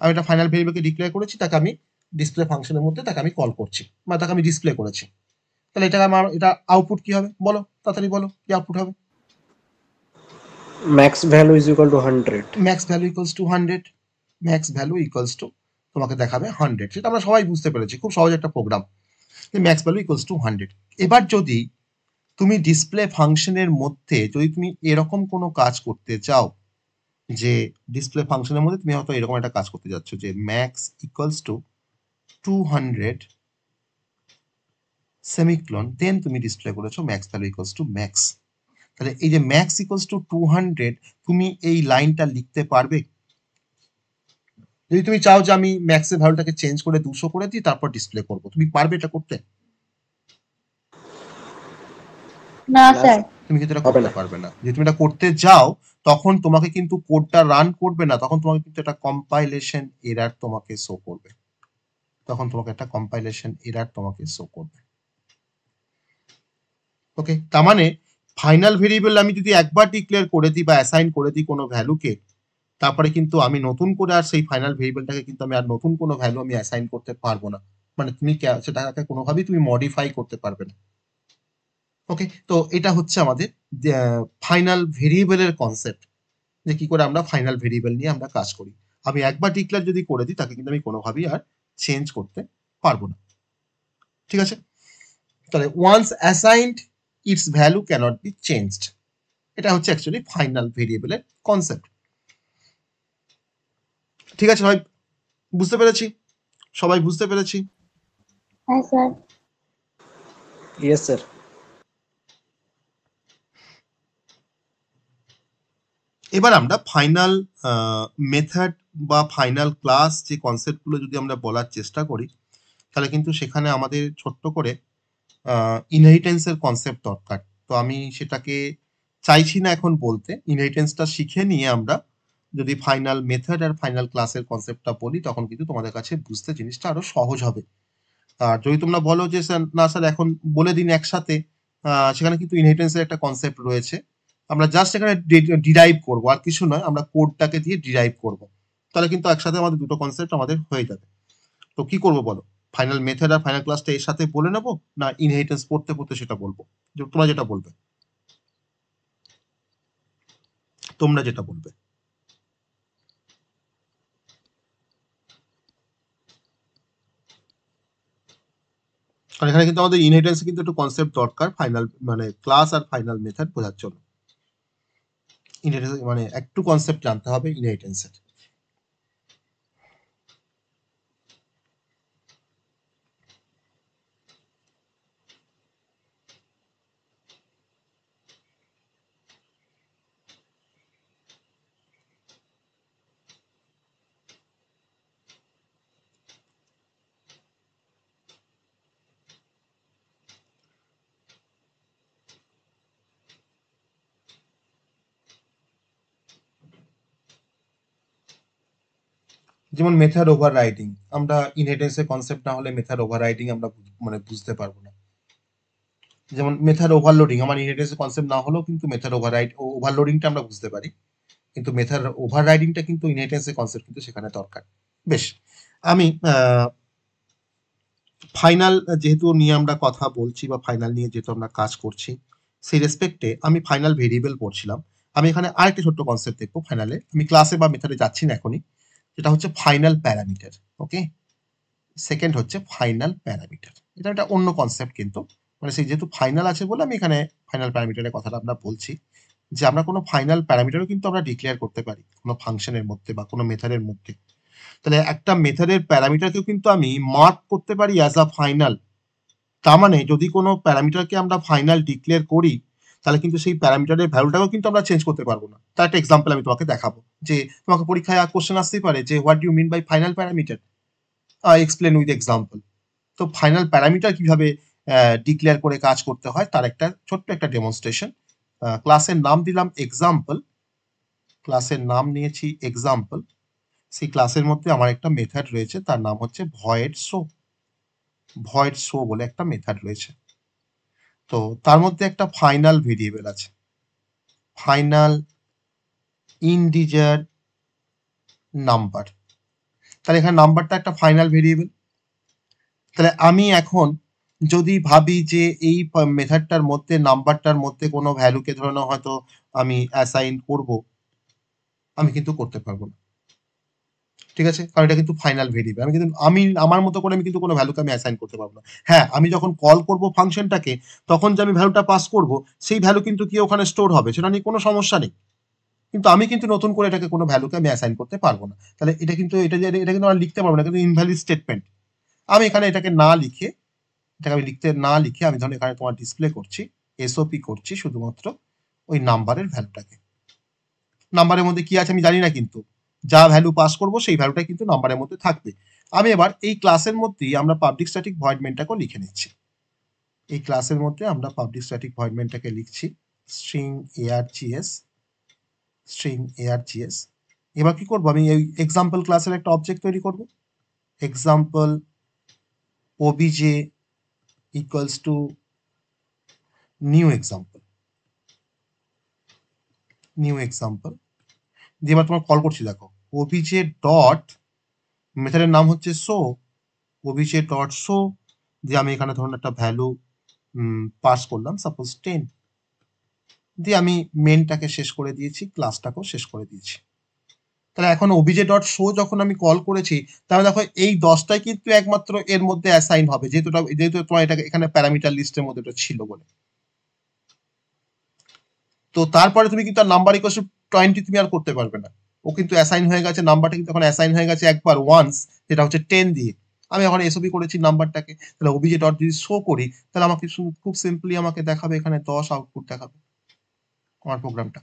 আমি একটা ফাইনাল ভেরিয়েবলকে ডিক্লেয়ার করেছি, তাকে আমি ডিসপ্লে ফাংশনের মধ্যে তাকে আমি কল করছি, বা তাকে আমি ডিসপ্লে করেছি। তাহলে এটা আমার এটা আউটপুট কি হবে, বলো তাড়াতাড়ি বলো, কি আউটপুট হবে? max value is equal to 100. Max value equals to 100, max value equals two তোমাকে দেখাবে 100, সেটা আমরা সবাই বুঝতে পেরেছি, খুব সহজ একটা program, max value equals to 100। এবার যদি তুমি ডিসপ্লে ফাংশনের মধ্যে যদি তুমি এরকম কোনো কাজ করতে চাও, যে ডিসপ্লে ফাংশনের মধ্যে তুমি হয়তো এরকম একটা কাজ করতে যাচ্ছ, যে ম্যাক্স ইকুয়ালস টু 200 সেমিক্লোন, দেন তুমি ডিসপ্লে করেছো max value equals two max. তাহলে এই যে ম্যাক্স ইকুয়ালস টু 200, তুমি এই লাইনটা লিখতে পারবে? যদি তুমি চাও যে আমি ম্যাক্সের ভ্যালুটাকে চেঞ্জ করে 200 করে দিই, তারপর ডিসপ্লে করব, তুমি পারবে এটা করতে? না স্যার। তুমি কিন্তু এটা হবে করতে না। পারবে না। যদি তুমি এটা করতে যাও, তখন তোমাকে কিন্তু কোডটা রান করবে না, তখন তোমাকে কিন্তু একটা কম্পাইলেশন এরার তোমাকে শো করবে, ওকে? তার মানে ফাইনাল ভেরিয়েবল আমি যদি একবার ডিক্লেয়ার করে দিই বা অ্যাসাইন করে দিই কোনো ভ্যালুকে, তারপরে কিন্তু আমি নতুন করে আর সেই ফাইনাল ভেরিয়েবলটাকে কিন্তু আমি আর নতুন কোনো ভ্যালু আমি অ্যাসাইন করতে পারবো না, মানে তুমি সেটাকে কোনোভাবেই তুমি মডিফাই করতে পারবে না। ওকে, তো এটা হচ্ছে আমাদের ফাইনাল ভেরিয়েবলের কনসেপ্ট, যে কি করে আমরা ফাইনাল ভেরিয়েবল নিয়ে আমরা কাজ করি। আমি একবার ডিক্লেয়ার যদি করে দিই, তাকে কিন্তু আমি কোনোভাবেই আর চেঞ্জ করতে পারবো না, ঠিক আছে? তাহলে once assigned its value cannot be changed, এটা হচ্ছে অ্যাকচুয়ালি ফাইনাল ভেরিয়েবলের কনসেপ্ট। ঠিক আছে, সবাই বুঝতে পেরেছি? হ্যাঁ স্যার। Yes, sir. এবার আমরা ফাইনাল মেথড বা ফাইনাল ক্লাস যে কনসেপ্টগুলো যদি আমরা বলার চেষ্টা করি, তাহলে কিন্তু সেখানে আমাদের ছোট্ট করে ইনহেরিটেন্সের কনসেপ্ট দরকার। তো আমি সেটাকে চাইছি না এখন বলতে, ইনহেরিটেন্সটা শিখে নিয়ে আমরা যদি ফাইনাল মেথড আর ফাইনাল ক্লাসের কনসেপ্টটা বলি, তখন কিন্তু তোমাদের কাছে বুঝতে জিনিসটা আরো সহজ হবে। আর যদি তোমরা বলো যে স্যার না স্যার এখন বলে দিন একসাথে, সেখানে কিন্তু ইনহেরিটেন্সের একটা কনসেপ্ট রয়েছে, আমরা জাস্ট এখানে ডিরাইভ করব, আর কিছু নয়, আমরা কোডটাকে দিয়ে ডিরাইভ করব, তাহলে কিন্তু একসাথে আমাদের দুটো কনসেপ্ট আমাদের হয়ে যাবে। তো কি করবো বলো, ফাইনাল মেথড আর ফাইনাল ক্লাসটা এর সাথে বলে নেবো, না ইনহেরিটেন্স পড়তে পড়তে সেটা বলবো? তোমরা যেটা বলবে। আর এখানে কিন্তু আমাদের ইনহেরিটেন্স কিন্তু একটু কনসেপ্ট দরকার ফাইনাল মানে ক্লাস আর ফাইনাল মেথড বোঝার জন্য। ইনহেরিটেন্স মানে একটু কনসেপ্ট জানতে হবে ইনহেরিটেন্সের। যেমন মেথড ওভাররাইডিং, আমরা ইনহেরিটেন্সের কনসেপ্ট না হলে মেথড ওভাররাইডিং আমরা মানে বুঝতে পারবো না। যেমন মেথড ওভারলোডিং, আমার ইনহেরিটেন্সের কনসেপ্ট না হলেও কিন্তু মেথড ওভারলোডিংটা আমরা বুঝতে পারি, কিন্তু মেথড ওভাররাইডিংটা কিন্তু ইনহেরিটেন্সের কনসেপ্ট কিন্তু সেখানে দরকার। বেশ, আমি ফাইনাল যেহেতু নিয়ে আমরা কথা বলছি বা ফাইনাল নিয়ে যেহেতু আমরা কাজ করছি, সেই রেসপেক্টে আমি ফাইনাল ভেরিয়েবল পড়ছিলাম। আমি এখানে আরেকটা ছোট্ট কনসেপ্ট দেখবো ফাইনালে, আমি ক্লাসে বা মেথডে যাচ্ছি না এখনই, যেটা হচ্ছে ফাইনাল প্যারামিটার। ওকে, সেকেন্ড হচ্ছে ফাইনাল প্যারামিটার, এটা একটা অন্য কনসেপ্ট, কিন্তু মানে সেই যেহেতু ফাইনাল আছে বলে আমি এখানে ফাইনাল প্যারামিটারের কথাটা আমরা বলছি, যে আমরা কোনো ফাইনাল প্যারামিটারও কিন্তু আমরা ডিক্লেয়ার করতে পারি কোনো ফাংশনের মধ্যে বা কোনো মেথডের মধ্যে। তাহলে একটা মেথডের প্যারামিটারকেও কিন্তু আমি মার্ক করতে পারি অ্যাজ আ ফাইনাল। তার মানে যদি কোনো প্যারামিটারকে আমরা ফাইনাল ডিক্লেয়ার করি, তাহলে কিন্তু সেই প্যারামিটারের ভ্যালুটাকেও কিন্তু আমরা চেঞ্জ করতে পারবো না। তার একটা এক্সাম্পল আমি তোমাকে দেখাবো, যে তোমাকে পরীক্ষায় কোশ্চেন আসতেই পারে যে what you mean by final parameter, explain with example. তো ফাইনাল প্যারামিটার কিভাবে ডিক্লেয়ার করে কাজ করতে হয় তার একটা ছোট্ট একটা ডেমনস্ট্রেশন। ক্লাসের নাম দিলাম এক্সাম্পল, ক্লাসের নাম নিয়েছি এক্সাম্পল। সেই ক্লাসের মধ্যে আমার একটা মেথড রয়েছে, তার নাম হচ্ছে ভয়েড শো। ভয়েড শো বলে একটা মেথড রয়েছে। তো তার মধ্যে একটা ফাইনাল ভেরিয়েবল আছে, ফাইনাল ইন্টিজার নাম্বার। তাহলে এখানে নাম্বারটা একটা ফাইনাল ভেরিয়েবল। তাহলে আমি এখন যদি ভাবি যে এই মেথডটার মধ্যে নাম্বারটার মধ্যে কোনো ভ্যালুকে ধরে নাও হয়তো আমি অ্যাসাইন করব, আমি কিন্তু করতে পারবো না, ঠিক আছে, কারণ এটা কিন্তু ফাইনাল ভেরিয়েবল। আমি আমার মতো করে আমি কিন্তু কোনো ভ্যালুকে আমি অ্যাসাইন করতে পারবো না। হ্যাঁ, আমি যখন কল করব ফাংশনটাকে, তখন যে আমি ভ্যালুটা পাস করব, সেই ভ্যালু কিন্তু কি ওখানে স্টোর হবে, সেটা নিয়ে কোনো সমস্যা নেই, কিন্তু আমি কিন্তু নতুন করে এটাকে কোনো ভ্যালুকে আমি অ্যাসাইন করতে পারবো না। তাহলে এটা কিন্তু এটা কিন্তু আমরা লিখতে পারবো না, কিন্তু ইনভ্যালিড স্টেটমেন্ট। আমি এখানে এটাকে না লিখে, এটাকে আমি লিখতে না লিখে আমি ধরুন এখানে তোমার ডিসপ্লে করছি, এসওপি করছি শুধুমাত্র ওই নাম্বারের ভ্যালুটাকে। নাম্বারের মধ্যে কি আছে আমি জানি না, কিন্তু যা ভ্যালু পাস করবো সেই ভ্যালুটা কিন্তু নাম্বারের মধ্যে থাকবে। আমি এবার এই ক্লাসের মধ্যেই আমরা পাবলিক স্ট্যাটিক ভয়েড মেনটাকেও লিখে নিচ্ছি। এই ক্লাসের মধ্যে আমরা পাবলিক স্ট্যাটিক ভয়েড মেনটাকে লিখছি স্ট্রিং args, স্ট্রিং args। এবার কি করবো, আমি এই এক্সাম্পল ক্লাসের একটা অবজেক্ট তৈরি করব, example obj equals to new example, new example দিয়ে এবার তোমার কল করছি, দেখো obj ডট, মেথডের নাম হচ্ছে শো, obj ডট শো দিয়ে আমি এখানে ধরুন একটা ভ্যালু পাস করলাম, সাপোজ 10, দিয়ে আমি মেনটাকে শেষ করে দিয়েছি, ক্লাসটাকেও শেষ করে দিয়েছি। তাহলে এখন obj ডট শো যখন আমি কল করেছি, তাহলে দেখো এই 10টাই কিন্তু একমাত্র এর মধ্যে অ্যাসাইন হবে, যেহেতু তোমার এটাকে এখানে প্যারামিটার লিস্টের মধ্যে এটা ছিল বলে। তো তারপরে তুমি কিন্তু নাম্বার ইকুয়াল টু 20 তুমি আর করতে পারবে না, ও কিন্তু অ্যাসাইন হয়ে গেছে, নাম্বারটা কিন্তু এখন অ্যাসাইন হয়ে গেছে একবার ওয়ান্স, যেটা হচ্ছে 10 দিয়ে। আমি এখন এসওপি করেছি নাম্বারটাকে, তাহলে obj ডট যদি শো করি, তাহলে আমাকে খুব সিম্পলি আমাকে দেখাবে এখানে 10 আউটপুট দেখাবে আমার প্রোগ্রামটা।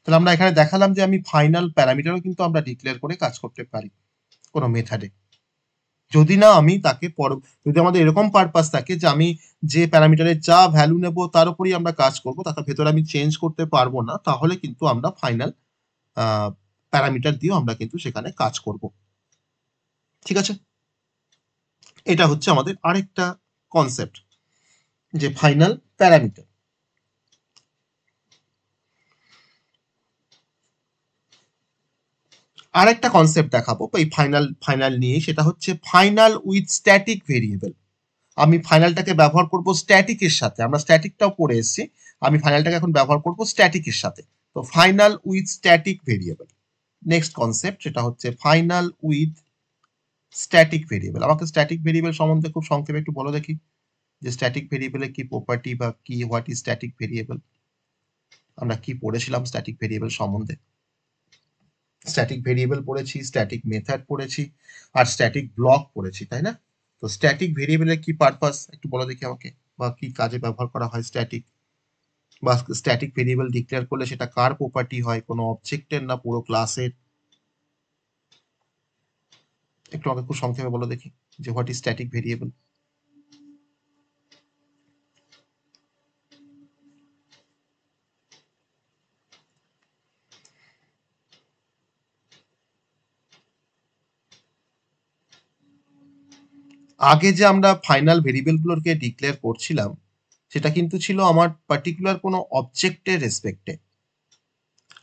তাহলে আমরা এখানে দেখালাম যে আমি ফাইনাল প্যারামিটারও কিন্তু আমরা ডিক্লেয়ার করে কাজ করতে পারি কোনো মেথডে, যদি না আমি তাকে যদি আমাদের এরকম পারপাস থাকে যে আমি যে প্যারামিটারের যা ভ্যালু নেব তার উপরই আমরা কাজ করব, তার ভেতরে আমি চেঞ্জ করতে পারবো না, তাহলে কিন্তু আমরা ফাইনাল প্যারামিটার দিয়েও আমরা কিন্তু সেখানে কাজ করব। ঠিক আছে, এটা হচ্ছে আমাদের আরেকটা কনসেপ্ট, যে ফাইনাল প্যারামিটার। আরেকটা কনসেপ্ট দেখাবো এই ফাইনাল নিয়ে, সেটা হচ্ছে ফাইনাল উইথ স্ট্যাটিক ভেরিয়েবল। আমি ফাইনালটাকে ব্যবহার করব স্ট্যাটিকের সাথে, আমরা স্ট্যাটিকটাও পড়ে এসেছি, আমি ফাইনালটাকে এখন ব্যবহার করব স্ট্যাটিকের সাথে। তো final with static variable next concept, সেটা হচ্ছে ফাইনাল উইথ স্ট্যাটিক ভেরিয়েবল। আমাকে স্ট্যাটিক ভেরিয়েবল সম্বন্ধে খুব সংক্ষেপে একটু বলো দেখি, যে স্ট্যাটিক ভেরিয়েবলের কি প্রপার্টি বা কি, হোয়াট ইজ স্ট্যাটিক ভেরিয়েবল। আমরা কি পড়েছিলাম স্ট্যাটিক ভেরিয়েবল সম্বন্ধে। স্ট্যাটিক ভেরিয়েবল পড়েছি, স্ট্যাটিক মেথড পড়েছি, আর স্ট্যাটিক ব্লক পড়েছি, তাই না? তো স্ট্যাটিক ভেরিয়েবলের কি পারপাস একটু বলো দেখি আমাকে, বা কি কাজে ব্যবহার করা হয় স্ট্যাটিক, বা স্ট্যাটিক ভেরিয়েবল ডিক্লেয়ার করলে সেটা কার প্রপার্টি হয়, কোনো অবজেক্টের না পুরো ক্লাসের? একটু আমাকে খুব সংক্ষেপে বলো দেখি যে হোয়াট ইজ স্ট্যাটিক ভেরিয়েবল। আগে যে আমরা ফাইনাল ভেরিয়েবলগুলোকে ডিক্লেয়ার করছিলাম সেটা কিন্তু ছিল আমার পার্টিকুলার কোনো অবজেক্টের রেসপেক্টে,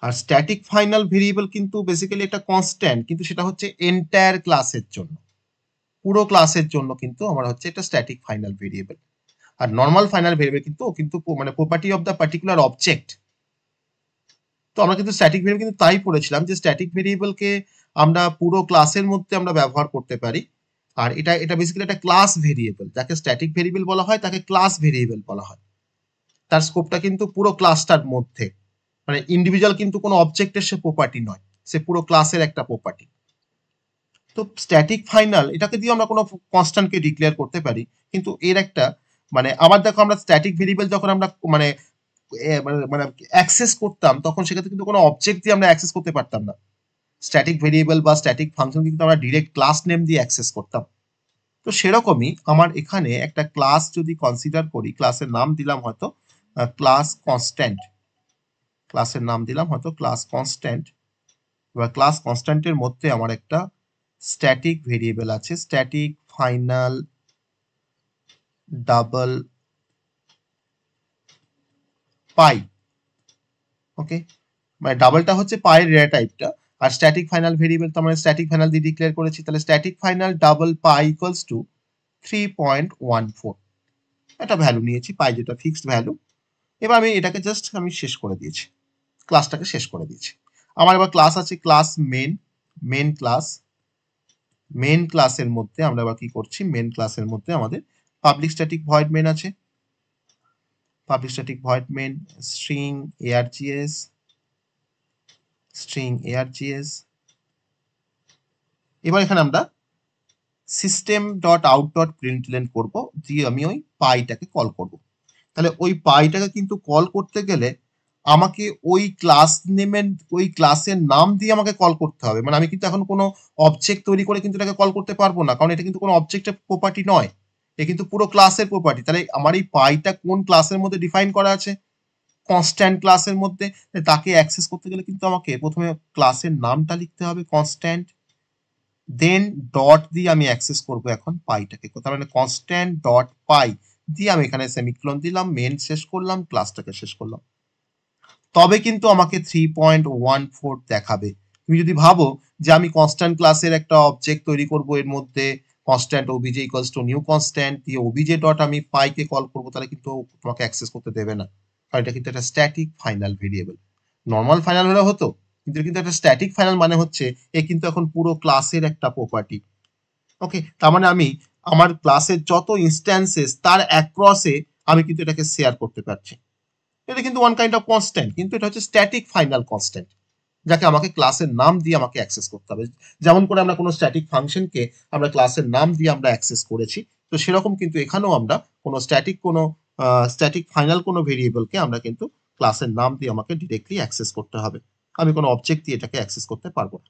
আর স্ট্যাটিক ফাইনাল ভেরিয়েবল কিন্তু বেসিক্যালি একটা কনস্ট্যান্ট, কিন্তু সেটা হচ্ছে এন্টায়ার ক্লাসের জন্য, পুরো ক্লাসের জন্য কিন্তু আমার হচ্ছে এটা স্ট্যাটিক ফাইনাল ভেরিয়েবল। আর নর্মাল ফাইনাল ভেরিয়েবল কিন্তু মানে property of the particular object. তো আমরা কিন্তু স্ট্যাটিক ভেরিয়েবল কিন্তু তাই পড়েছিলাম যে স্ট্যাটিক ভেরিয়েবলকে আমরা পুরো ক্লাসের মধ্যে আমরা ব্যবহার করতে পারি, আর এটা বেসিক্যালি একটা ক্লাস ভেরিয়েবল। যাকে স্ট্যাটিক ভেরিয়েবল বলা হয় তাকে ক্লাস ভেরিয়েবল বলা হয়। তার স্কোপটা কিন্তু পুরো ক্লাসটার মধ্যে, মানে ইন্ডিভিজুয়াল কিন্তু কোনো অবজেক্টের সে প্রপার্টি নয়, সে পুরো ক্লাসের একটা প্রপার্টি। তো স্ট্যাটিক ফাইনাল এটাকে দিয়ে আমরা কোনো কনস্ট্যান্টকে ডিক্লেয়ার করতে পারি, কিন্তু এর একটা মানে আবার দেখো আমরা স্ট্যাটিক ভেরিয়েবল যখন আমরা মানে মানে অ্যাক্সেস করতাম তখন সেক্ষেত্রে কিন্তু কোনো অবজেক্ট দিয়ে আমরা অ্যাক্সেস করতে পারতাম না। স্ট্যাটিক ভেরিয়েবল বা স্ট্যাটিক ফাংশন কিন্তু আমরা ডিরেক্ট ক্লাস নেম দিয়ে অ্যাক্সেস করতাম। তো সেরকমই আমার এখানে একটা ক্লাস যদি কনসিডার করি, ক্লাসের নাম দিলাম হয়তো ক্লাস কনস্ট্যান্ট, ক্লাসের নাম দিলাম হয়তো ক্লাস কনস্ট্যান্ট। এবার ক্লাস কনস্ট্যান্টের মধ্যে আমার একটা স্ট্যাটিক ভেরিয়েবল আছে, স্ট্যাটিক ফাইনাল ডাবল পাই। ওকে, মানে ডাবলটা হচ্ছে পাইয়ের রেয়ার টাইপটা, আর স্ট্যাটিক ফাইনাল ভেরিয়েবল তো আমরা স্ট্যাটিক ফাইনাল দিয়ে ডিক্লেয়ার করেছি, তাহলে static final double pi equals to 3.14 একটা ভ্যালু নিয়েছি, পাই যেটা ফিক্সড ভ্যালু। এবার আমি এটাকে জাস্ট আমি শেষ করে দিয়েছি, ক্লাসটাকে শেষ করে দিয়েছি। আমার এবার ক্লাস আছে ক্লাস মেন ক্লাস। মেন ক্লাসের মধ্যে আমরা এবার কি করছি, মেন ক্লাসের মধ্যে আমাদের পাবলিক স্ট্যাটিক ভয়েড মেন আছে, public static void main string args। এবার এখানে আমরা system dot out dot println করবো, দিয়ে আমি ওই পাইটাকে কল করব। তাহলে ওই পাইটাকে কিন্তু কল করতে গেলে আমাকে ওই ক্লাস নেমের ওই ক্লাসের নাম দিয়ে আমাকে কল করতে হবে। মানে আমি কিন্তু এখন কোনো অবজেক্ট তৈরি করে কিন্তু এটাকে কল করতে পারবো না, কারণ এটা কিন্তু কোনো অবজেক্টের প্রপার্টি নয়, এ কিন্তু পুরো ক্লাসের প্রপার্টি। তাহলে আমার এই পাইটা কোন ক্লাসের মধ্যে ডিফাইন করা আছে, কনস্ট্যান্ট ক্লাসের মধ্যে। তাকে অ্যাক্সেস করতে গেলে কিন্তু আমাকে প্রথমে ক্লাসের নামটা লিখতে হবে কনস্ট্যান্ট, দেন ডট দিয়ে আমি অ্যাক্সেস করব এখন পাইটাকে। তার মানে কনস্ট্যান্ট ডট পাই দিয়ে আমি এখানে সেমিকোলন দিলাম, মেন শেষ করলাম, ক্লাসটাকে শেষ করলাম, তবে কিন্তু আমাকে 3.14 দেখাবে। তুমি যদি ভাবো যে আমি কনস্ট্যান্ট ক্লাসের একটা অবজেক্ট তৈরি করব, এর মধ্যে constant OBJ equals to new constant দিয়ে ওবিজে ডট আমি পাইকে কল করবো, তাহলে কিন্তু তোমাকে অ্যাক্সেস করতে দেবে না, কারণ এটা কিন্তু একটা static final variable. Normal final হলে হতো, কিন্তু কিন্তু একটা স্ট্যাটিক ফাইনাল মানে হচ্ছে এ কিন্তু এখন পুরো ক্লাসের একটা প্রপার্টি। ওকে, তার মানে আমি আমার ক্লাসের যত ইনস্ট্যান্সেস তার অ্যাক্রসে আমি কিন্তু এটাকে শেয়ার করতে পারছি। এটা কিন্তু ওয়ান কাইন্ড অফ কনস্ট্যান্ট, কিন্তু এটা হচ্ছে স্ট্যাটিক ফাইনাল কনস্ট্যান্ট, যাকে আমাকে ক্লাসের নাম দিয়ে আমাকে অ্যাক্সেস করতে হবে। যেমন করে আমরা কোনো স্ট্যাটিক ফাংশনকে আমরা ক্লাসের নাম দিয়ে আমরা অ্যাক্সেস করেছি, তো সেরকম কিন্তু এখানেও আমরা কোনো স্ট্যাটিক ফাইনাল কোনো ভেরিয়েবলকে আমরা কিন্তু ক্লাসের নাম দিয়ে আমাকে ডিরেক্টলি অ্যাক্সেস করতে হবে, আমি কোনো অবজেক্ট দিয়ে এটাকে অ্যাক্সেস করতে পারবো না।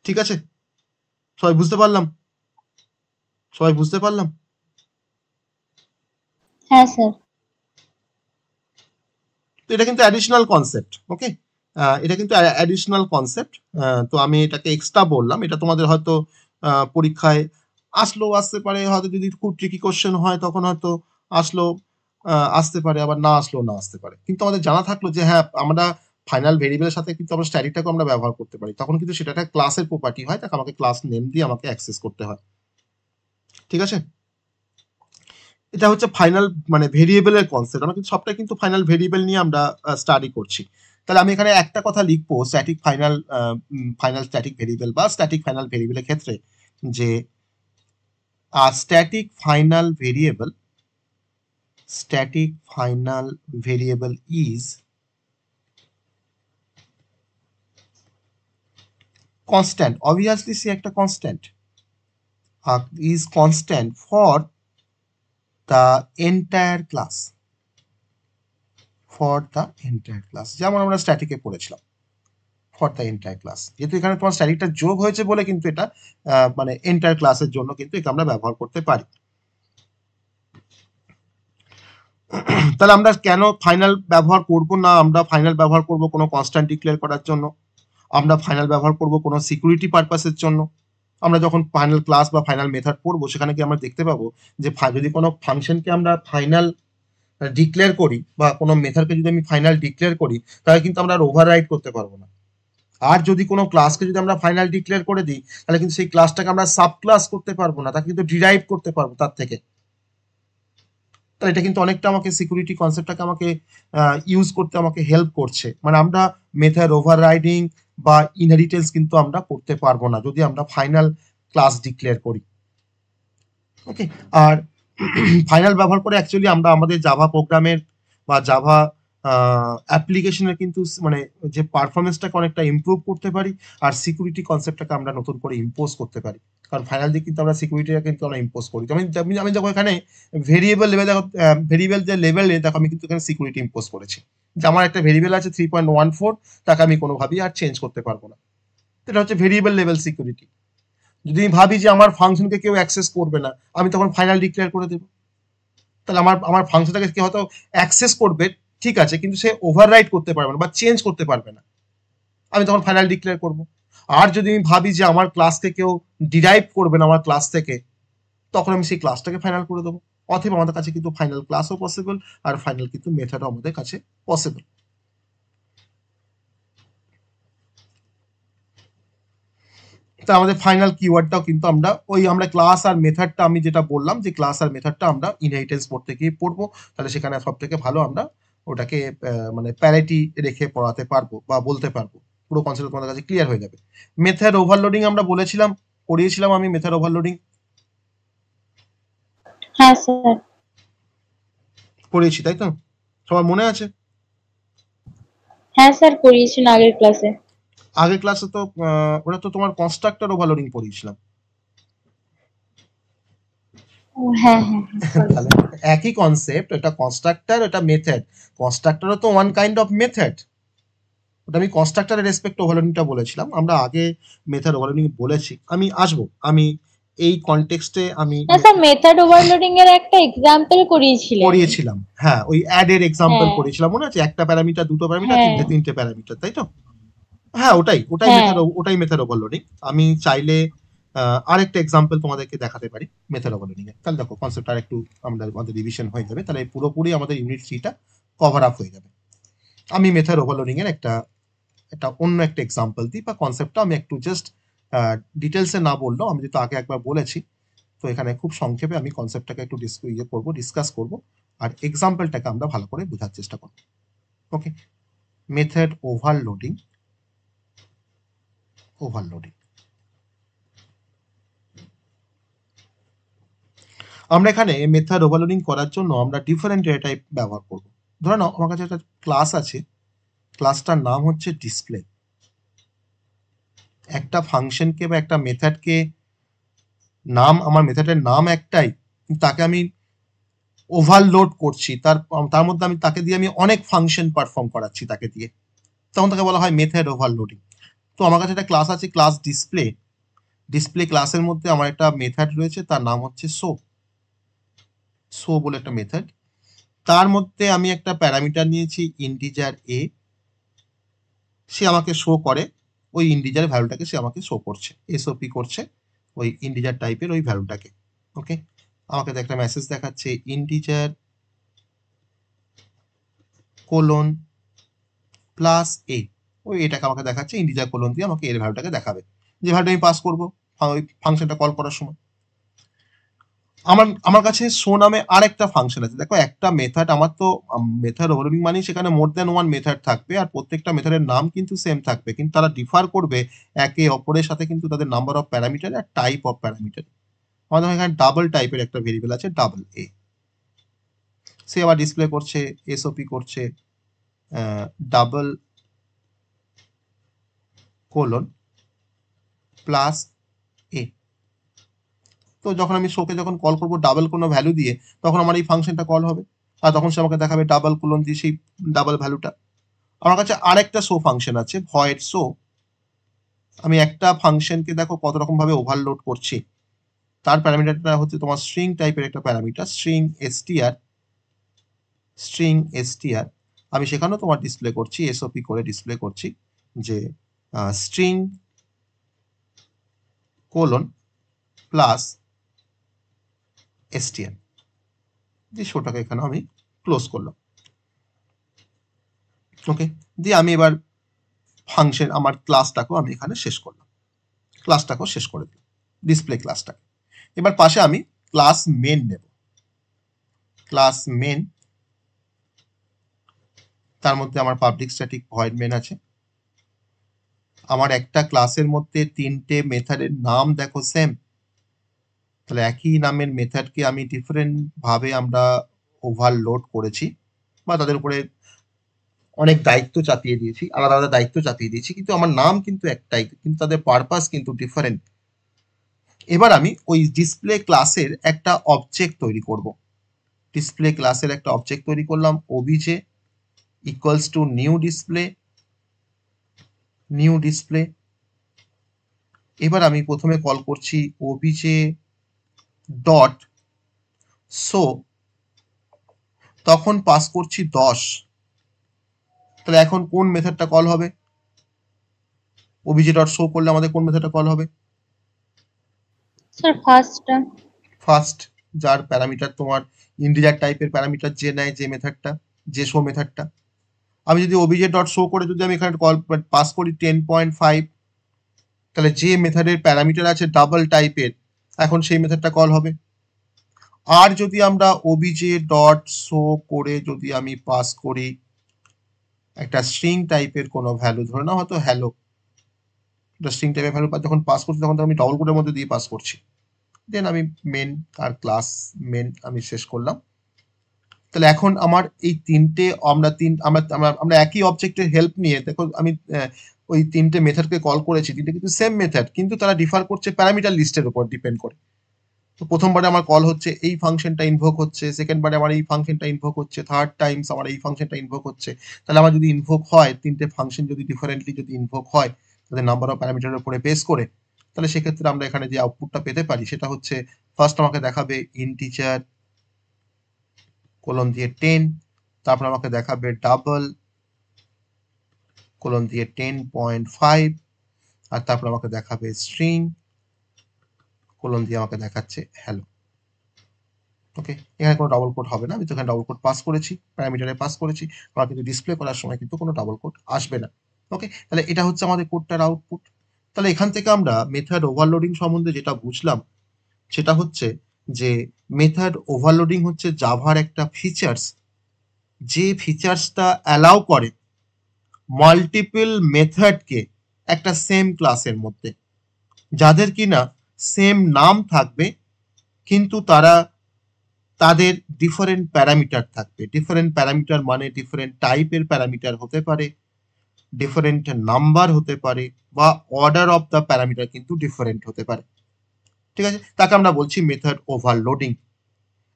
ঠিক আছে, সবাই বুঝতে পারলাম? হ্যাঁ স্যার। তো এটা কিন্তু অ্যাডিশনাল কনসেপ্ট। ওকে, এটা কিন্তু অ্যাডিশনাল কনসেপ্ট। তো আমি এটাকে এক্সট্রা বললাম, এটা তোমাদের হয়তো পরীক্ষায় আসতে পারে, হয়তো যদি খুব ট্রিকি কোশ্চেন হয় তখন হয়তো আসতে পারে, আবার না আসতে পারে। কিন্তু আমাদের জানা থাকলো যে হ্যাঁ, আমরা ফাইনাল ভেরিয়েবলের সাথে কিন্তু আমরা স্ট্যাটিকটাকে আমরা ব্যবহার করতে পারি, তখন কিন্তু সেটা একটা ক্লাসের প্রপার্টি হয়, তাকে আমাকে ক্লাস নেম দিয়ে আমাকে অ্যাক্সেস করতে হয়। ঠিক আছে, এটা হচ্ছে ফাইনাল মানে ভেরিয়েবলের কনসেপ্ট। আমরা কিন্তু সবটাই কিন্তু ফাইনাল ভেরিয়েবল নিয়ে আমরা স্টাডি করছি। তাহলে আমি এখানে একটা কথা লিখবো স্ট্যাটিক ফাইনাল স্ট্যাটিক ভেরিয়েবল বা স্ট্যাটিক ফাইনাল ভেরিয়েবলের ক্ষেত্রে, যে static final variable static final variable is constant, obviously সে একটা constant, is constant for the entire class, for the entire class, যেমন আমরা স্ট্যাটিকে পড়েছিলাম for the entire class, যেহেতু এখানে তোমার স্ট্যাটিকটা যোগ হয়েছে বলে কিন্তু এটা মানে এন্টায়ার ক্লাসের জন্য কিন্তু এটা আমরা ব্যবহার করতে পারি। তাহলে আমরা কেন ফাইনাল ব্যবহার করব না, আমরা ফাইনাল ব্যবহার করব কোনো কনস্ট্যান্ট ডিক্লেয়ার করার জন্য, আমরা ফাইনাল ব্যবহার করব কোনো সিকিউরিটি পারপাসের জন্য। আমরা যখন ফাইনাল ক্লাস বা ফাইনাল মেথড পড়বো সেখানে কি আমরা দেখতে পাবো যে যদি কোনো ফাংশনকে আমরা ফাইনাল ডিক্লেয়ার করি বা কোনো মেথডকে যদি আমি ফাইনাল ডিক্লেয়ার করি তাহলে কিন্তু আমরা আর ওভাররাইড করতে পারবো না। আর যদি কোনো ক্লাসকে যদি আমরা ফাইনাল ডিক্লেয়ার করে দিই তাহলে কিন্তু সেই ক্লাসটাকে আমরা সাব ক্লাস করতে পারবো না, তাকে কিন্তু ডিরাইভ করতে পারবো তার থেকে। তাহলে এটা কিন্তু অনেকটা আমাকে সিকিউরিটি কনসেপ্টটাকে আমাকে ইউজ করতে আমাকে হেল্প করছে। মানে আমরা মেথড ওভাররাইডিং বা ইনহেরিটেন্স কিন্তু আমরা করতে পারবো না যদি আমরা ফাইনাল ক্লাস ডিক্লেয়ার করি। ওকে, আর ফাইনাল ব্যবহার করে অ্যাকচুয়ালি আমরা আমাদের জাভা প্রোগ্রামের বা জাভা অ্যাপ্লিকেশনের কিন্তু মানে যে পারফরমেন্সটাকে অনেকটা ইমপ্রুভ করতে পারি, আর সিকিউরিটি কনসেপ্টটাকে আমরা নতুন করে ইম্পোজ করতে পারি। কারণ ফাইনাল দিকে কিন্তু আমরা সিকিউরিটিটা কিন্তু আমরা ইম্পোজ করি। আমি দেখো এখানে ভেরিয়েবল লেভেল, দেখো ভেরিয়েবল যে লেভেলে দেখো আমি কিন্তু এখানে সিকিউরিটি ইম্পোজ করেছি যে আমার একটা ভেরিয়েবল আছে 3.14, তাকে আমি কোনোভাবেই আর চেঞ্জ করতে পারবো না। এটা হচ্ছে ভেরিয়েবল লেভেল সিকিউরিটি। যদি আমি ভাবি যে আমার ফাংশনকে কেউ অ্যাক্সেস করবে না, আমি তখন ফাইনাল ডিক্লেয়ার করে দেবো। তাহলে আমার ফাংশনটাকে কেউ হয়তো অ্যাক্সেস করবে, ঠিক আছে, কিন্তু সে ওভাররাইড করতে পারবে না বা চেঞ্জ করতে পারবে না, আমি তখন ফাইনাল ডিক্লেয়ার করব। আর যদি আমি ভাবি যে আমার ক্লাসকে কেউ ডিরাইভ করবে না আমার ক্লাস থেকে, তখন আমি সেই ক্লাসটাকে ফাইনাল করে দেবো। অথবা আমাদের কাছে কিন্তু ফাইনাল ক্লাসও পসিবল আর ফাইনাল কিন্তু মেথডও আমাদের কাছে পসিবল। তা আমাদের ফাইনাল কিওয়ার্ডটাও কিন্তু আমরা ক্লাস আর মেথডটা, আমি যেটা বললাম যে ক্লাস আর মেথডটা আমরা ইনহেরিটেন্স পড়তে গিয়ে পড়বো, তাহলে সেখানে সব থেকে ভালো আমরা ওটাকে মানে প্যারিটি রেখে পড়াতে পারবো বা বলতে পারবো, পুরো কনসেপ্ট তোমাদের কাছে ক্লিয়ার হয়ে যাবে। মেথড ওভারলোডিং আমরা পড়িয়েছিলাম আমি মেথড ওভারলোডিং। হ্যাঁ স্যার পড়িয়েছি, তাই তো? সবার মনে আছে? হ্যাঁ স্যার পড়িয়েছেন আগের ক্লাসে। আগের ক্লাসে তো ওটা তো তোমার কনস্ট্রাক্টর ওভারলোডিং পড়িয়েছিলাম। হ্যাঁ হ্যাঁ তাহলে একই কনসেপ্ট, এটা কনস্ট্রাক্টর, এটা মেথড। কনস্ট্রাক্টরও তো ওয়ান কাইন্ড অফ মেথড। ওটা আমি কনস্ট্রাক্টরের রেসপেক্ট ওভারলোডিংটা বলেছিলাম, আমরা আগে মেথড ওভারলোডিং বলেছি। আমি এই কনটেক্সটে আমি না স্যার মেথড ওভারলোডিং এর একটা এক্সাম্পল পড়িয়েছিলাম। হ্যাঁ, ওই অ্যাড এর এক্সাম্পল হ্যাঁ। করেছিলাম, মনে আছে? একটা প্যারামিটার, দুটো প্যারামিটার, হ্যাঁ। তিনটে প্যারামিটার, তাই তো? হ্যাঁ, ওটাই মেথড ওভারলোডিং। আমি চাইলে আরেকটা এক্সাম্পল তোমাদেরকে দেখাতে পারি মেথড ওভারলোডিং এর। তাহলে দেখো কনসেপ্ট আর একটু আমাদের রিভিশন হয়ে যাবে, তাহলে পুরোপুরি আমাদের ইউনিট 3টা কভার আপ হয়ে যাবে। আমি মেথড ওভারলোডিং এর একটা অন্য একটা এক্সাম্পল দিই বা কনসেপ্টটা আমি একটু জাস্ট ডিটেলসে না বললেও, আমি যেহেতু আগে একবার বলেছি, তো এখানে খুব সংক্ষেপে আমি কনসেপ্টটাকে একটু ডিসকাস করব আর এক্সাম্পলটাকে আমরা ভালো করে বোঝার চেষ্টা করব। ওকে, মেথড ওভারলোডিং। আমরা এখানে মেথড ওভারলোডিং করার জন্য আমরা ডিফারেন্ট ডেটা টাইপ ব্যবহার করব। ধরুন আমার কাছে একটা ক্লাস আছে, ক্লাসটার নাম হচ্ছে ডিসপ্লে। একটা ফাংশনকে বা একটা মেথডকে আমার মেথডের নাম একটাই, তাকে আমি ওভারলোড করছি, তার মধ্যে তাকে দিয়ে আমি অনেক ফাংশন পারফর্ম করাচ্ছি তাকে দিয়ে, তখন তাকে বলা হয় মেথড ওভারলোডিং। তো আমার কাছে একটা ক্লাস আছে, ক্লাস ডিসপ্লে ক্লাসের মধ্যে আমার একটা মেথড রয়েছে, তার নাম হচ্ছে শো বলে একটা মেথড। তার মধ্যে আমি একটা প্যারামিটার নিয়েছি ইন্টিজার এ, সে আমাকে শো করে ওই ইন্টিজার ভ্যালুটাকে, সে আমাকে শো করছে, এসওপি করছে ওই ইন্টিজার টাইপের ওই ভ্যালুটাকে। ওকে, আমাকে তো একটা মেসেজ দেখাচ্ছে ইন্টিজার কোলন প্লাস এ, ওই এটাকে আমাকে দেখাচ্ছে, ইন্টিজার কোলন দিয়ে আমাকে এর ভ্যালুটাকে দেখাবে, যে ভ্যালুটা আমি পাস করবো ওই ফাংশনটা কল করার সময়। আমার কাছে শো নামে আরেকটা ফাংশন আছে। দেখো একটা মেথড, আমার তো মেথড ওভারলোডিং মানে সেখানে মোর দ্যান ওয়ান মেথড থাকবে আর প্রত্যেকটা মেথডের নাম কিন্তু সেম থাকবে, কিন্তু তারা ডিফার করবে একে অপরের সাথে কিন্তু তাদের নাম্বার অফ প্যারামিটার আর টাইপ অফ প্যারামিটার। আমাদের এখানে ডাবল টাইপের একটা ভেরিয়েবল আছে, ডাবল এ। সে আবার ডিসপ্লে করছে এসওপি করছে ডাবল কোলন প্লাস এ। তো যখন আমি শোকে যখন কল করবো ডাবল কোনো ভ্যালু দিয়ে, তখন আমার এই ফাংশনটা কল হবে, আর তখন সে আমাকে দেখাবে ডাবল কোলন দিয়ে সেই ডাবল ভ্যালুটা। আমার কাছে আরেকটা শো ফাংশন আছে, ভয়েড শো। আমি একটা ফাংশনকে দেখো কত রকম ভাবে ওভারলোড করছি। তার প্যারামিটারটা হচ্ছে তোমার স্ট্রিং টাইপের একটা প্যারামিটার, স্ট্রিং এসটিআর। আমি সেখানেও তোমার ডিসপ্লে করছি, এসওপি করে ডিসপ্লে করছি যে স্ট্রিং কোলন প্লাস এসটিআর দিয়ে শোটাকে এখানে আমি ক্লোজ করলাম। ওকে, দিয়ে আমি এবার ফাংশন আমার ক্লাসটাকেও আমি এখানে শেষ করলাম, ক্লাসটাকেও শেষ করে দিলাম, ডিসপ্লে ক্লাসটাকে। এবার পাশে আমি ক্লাস মেন নেব, ক্লাস মেন, তার মধ্যে আমার পাবলিক স্ট্যাটিক ভয়েড মেন আছে। আমার একটা ক্লাসের মধ্যে তিনটে মেথডের নাম দেখো সেম, তাহলে একই নামের মেথডকে আমি ডিফারেন্ট ভাবে আমরা ওভারলোড করেছি বা তাদের উপরে অনেক দায়িত্ব চাপিয়ে দিয়েছি, আলাদা আলাদা দায়িত্ব চাপিয়ে দিয়েছি, কিন্তু আমার নাম কিন্তু একটাই, কিন্তু তাদের পারপাস কিন্তু ডিফারেন্ট। এবার আমি ওই ডিসপ্লে ক্লাসের একটা অবজেক্ট তৈরি করব। ডিসপ্লে ক্লাসের একটা অবজেক্ট তৈরি করলাম, OBJ equals to new display. এবার আমি প্রথমে কল করছি ওবিজে ডট শো, তখন পাস করছি 10। তাহলে এখন কোন মেথডটা কল হবে? ওবিজে ডট শো করলে আমাদের কোন মেথডটা কল হবে? স্যার ফার্স্টটা। ফার্স্ট, যার প্যারামিটার তোমার ইন্টিজার টাইপের প্যারামিটার যে নেয়, যে মেথডটা, যে শো মেথডটা। আমি যদি ওবিজে ডট শো করে যদি আমি এখানে কল পাস করি 10.5, তাহলে যে মেথডের প্যারামিটার আছে ডাবল টাইপের, এখন সেই মেথডটা কল হবে। আর যদি আমরা ওবিজে ডট শো করে যদি আমি পাস করি একটা স্ট্রিং টাইপের কোনো ভ্যালু, ধরে নাও হয়তো হ্যালো, স্ট্রিং টাইপের ভ্যালু যখন পাস করছি তখন তো আমি ডবল কোটের মধ্যে দিয়ে পাস করছি। দেন আমি মেন আর ক্লাস মেন আমি শেষ করলাম। তাহলে এখন আমার এই তিনটে আমরা একই অবজেক্টের হেল্প নিয়ে দেখো আমি ওই তিনটে মেথডকে কল করেছি, তিনটে কিন্তু সেম মেথড, কিন্তু তারা ডিফার করছে প্যারামিটার লিস্টের উপর ডিপেন্ড করে। তো প্রথমবারে আমার কল হচ্ছে এই ফাংশনটা ইনভোক হচ্ছে, সেকেন্ড বারে আমার এই ফাংশনটা ইনভোক হচ্ছে, থার্ড টাইমস আমার এই ফাংশনটা ইনভোক হচ্ছে। তাহলে আমার যদি ইনভোক হয় তিনটে ফাংশন যদি ডিফারেন্টলি যদি ইনভোক হয় তাদের নাম্বার অফ প্যারামিটারের উপরে বেস করে, তাহলে সেক্ষেত্রে আমরা এখানে যে আউটপুটটা পেতে পারি সেটা হচ্ছে ফার্স্ট আমাকে দেখাবে ইন্টিজার কোলন দিয়ে 10, তারপর আমাকে দেখাবে ডাবল কোলন দিয়ে 10.5, আর তারপর আমাকে দেখাবে স্ট্রিং কোলন দিয়ে আমাকে দেখাচ্ছে হ্যালো। ওকে, এখানে কোনো ডাবল কোড হবে না, আমি তো এখানে ডাবল কোড পাস করেছি, প্যারামিটারে পাস করেছি, আমার কিন্তু ডিসপ্লে করার সময় কিন্তু কোনো ডাবল কোড আসবে না। ওকে, তাহলে এটা হচ্ছে আমাদের কোডটার আউটপুট। তাহলে এখান থেকে আমরা মেথড ওভারলোডিং সম্বন্ধে যেটা বুঝলাম সেটা হচ্ছে যে মেথড ওভারলোডিং হচ্ছে জাভার একটা ফিচার্স, যে ফিচার্সটা অ্যালাউ করে মাল্টিপল মেথডকে একটা সেম ক্লাসের মধ্যে, যাদের কিনা সেম নাম থাকবে কিন্তু তাদের ডিফারেন্ট প্যারামিটার থাকবে। ডিফারেন্ট প্যারামিটার মানে ডিফারেন্ট টাইপের প্যারামিটার হতে পারে, ডিফারেন্ট নাম্বার হতে পারে, বা অর্ডার অফ দ্য প্যারামিটার কিন্তু ডিফারেন্ট হতে পারে। ঠিক আছে, তাকে আমরা বলছি মেথড ওভারলোডিং।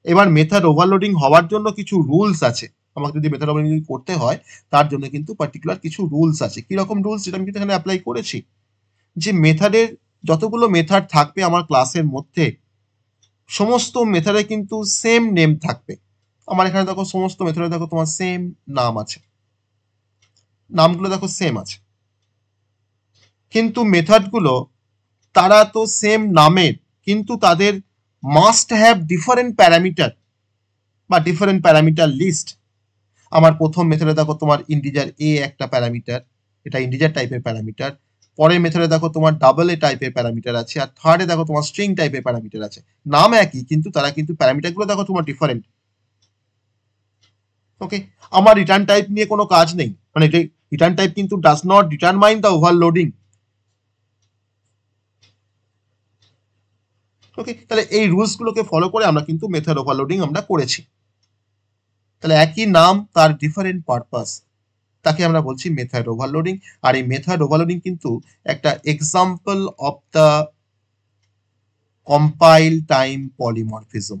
এবার মেথড ওভারলোডিং হওয়ার জন্য কিছু রুলস আছে, আমাকে যদি মেথড ওভারলোডিং করতে হয় তার জন্য কিন্তু পার্টিকুলার কিছু রুলস আছে। কিরকম রুলস, যেটা আমি কিন্তু এখানে অ্যাপ্লাই করেছি, যে মেথডের যতগুলো মেথড থাকবে আমার ক্লাসের মধ্যে সমস্ত মেথডে কিন্তু সেম নেম থাকবে। আমার এখানে দেখো সমস্ত মেথডে দেখো তোমার সেম নাম আছে, নামগুলো দেখো সেম আছে, কিন্তু মেথডগুলো তারা তো সেম নামের, কিন্তু তাদের মাস্ট হ্যাভ ডিফারেন্ট প্যারামিটার বা ডিফারেন্ট প্যারামিটার লিস্ট। আমার প্রথম মেথডে দেখো তোমার ইন্টিজার এ একটা প্যারামিটার, এটা ইন্টিজার টাইপের প্যারামিটার। পরের মেথডে দেখো তোমার ডাবল এ টাইপের প্যারামিটার আছে, আর থার্ডে দেখো তোমার স্ট্রিং টাইপের প্যারামিটার আছে। নাম একই কিন্তু তারা কিন্তু প্যারামিটারগুলো দেখো তোমার ডিফারেন্ট। ওকে, আমার রিটার্ন টাইপ নিয়ে কোনো কাজ নেই, মানে রিটার্ন টাইপ কিন্তু does not determine the overloading. Okay, তাহলে এই রুলস গুলোকে ফলো করে আমরা কিন্তু মেথড ওভারলোডিং আমরা করেছি। তাহলে একই নাম, তার ডিফারেন্ট পারপাস, তাকে আমরা বলছি মেথড ওভারলোডিং। আর এই মেথড ওভারলোডিং কিন্তু একটা example of the compile time polymorphism.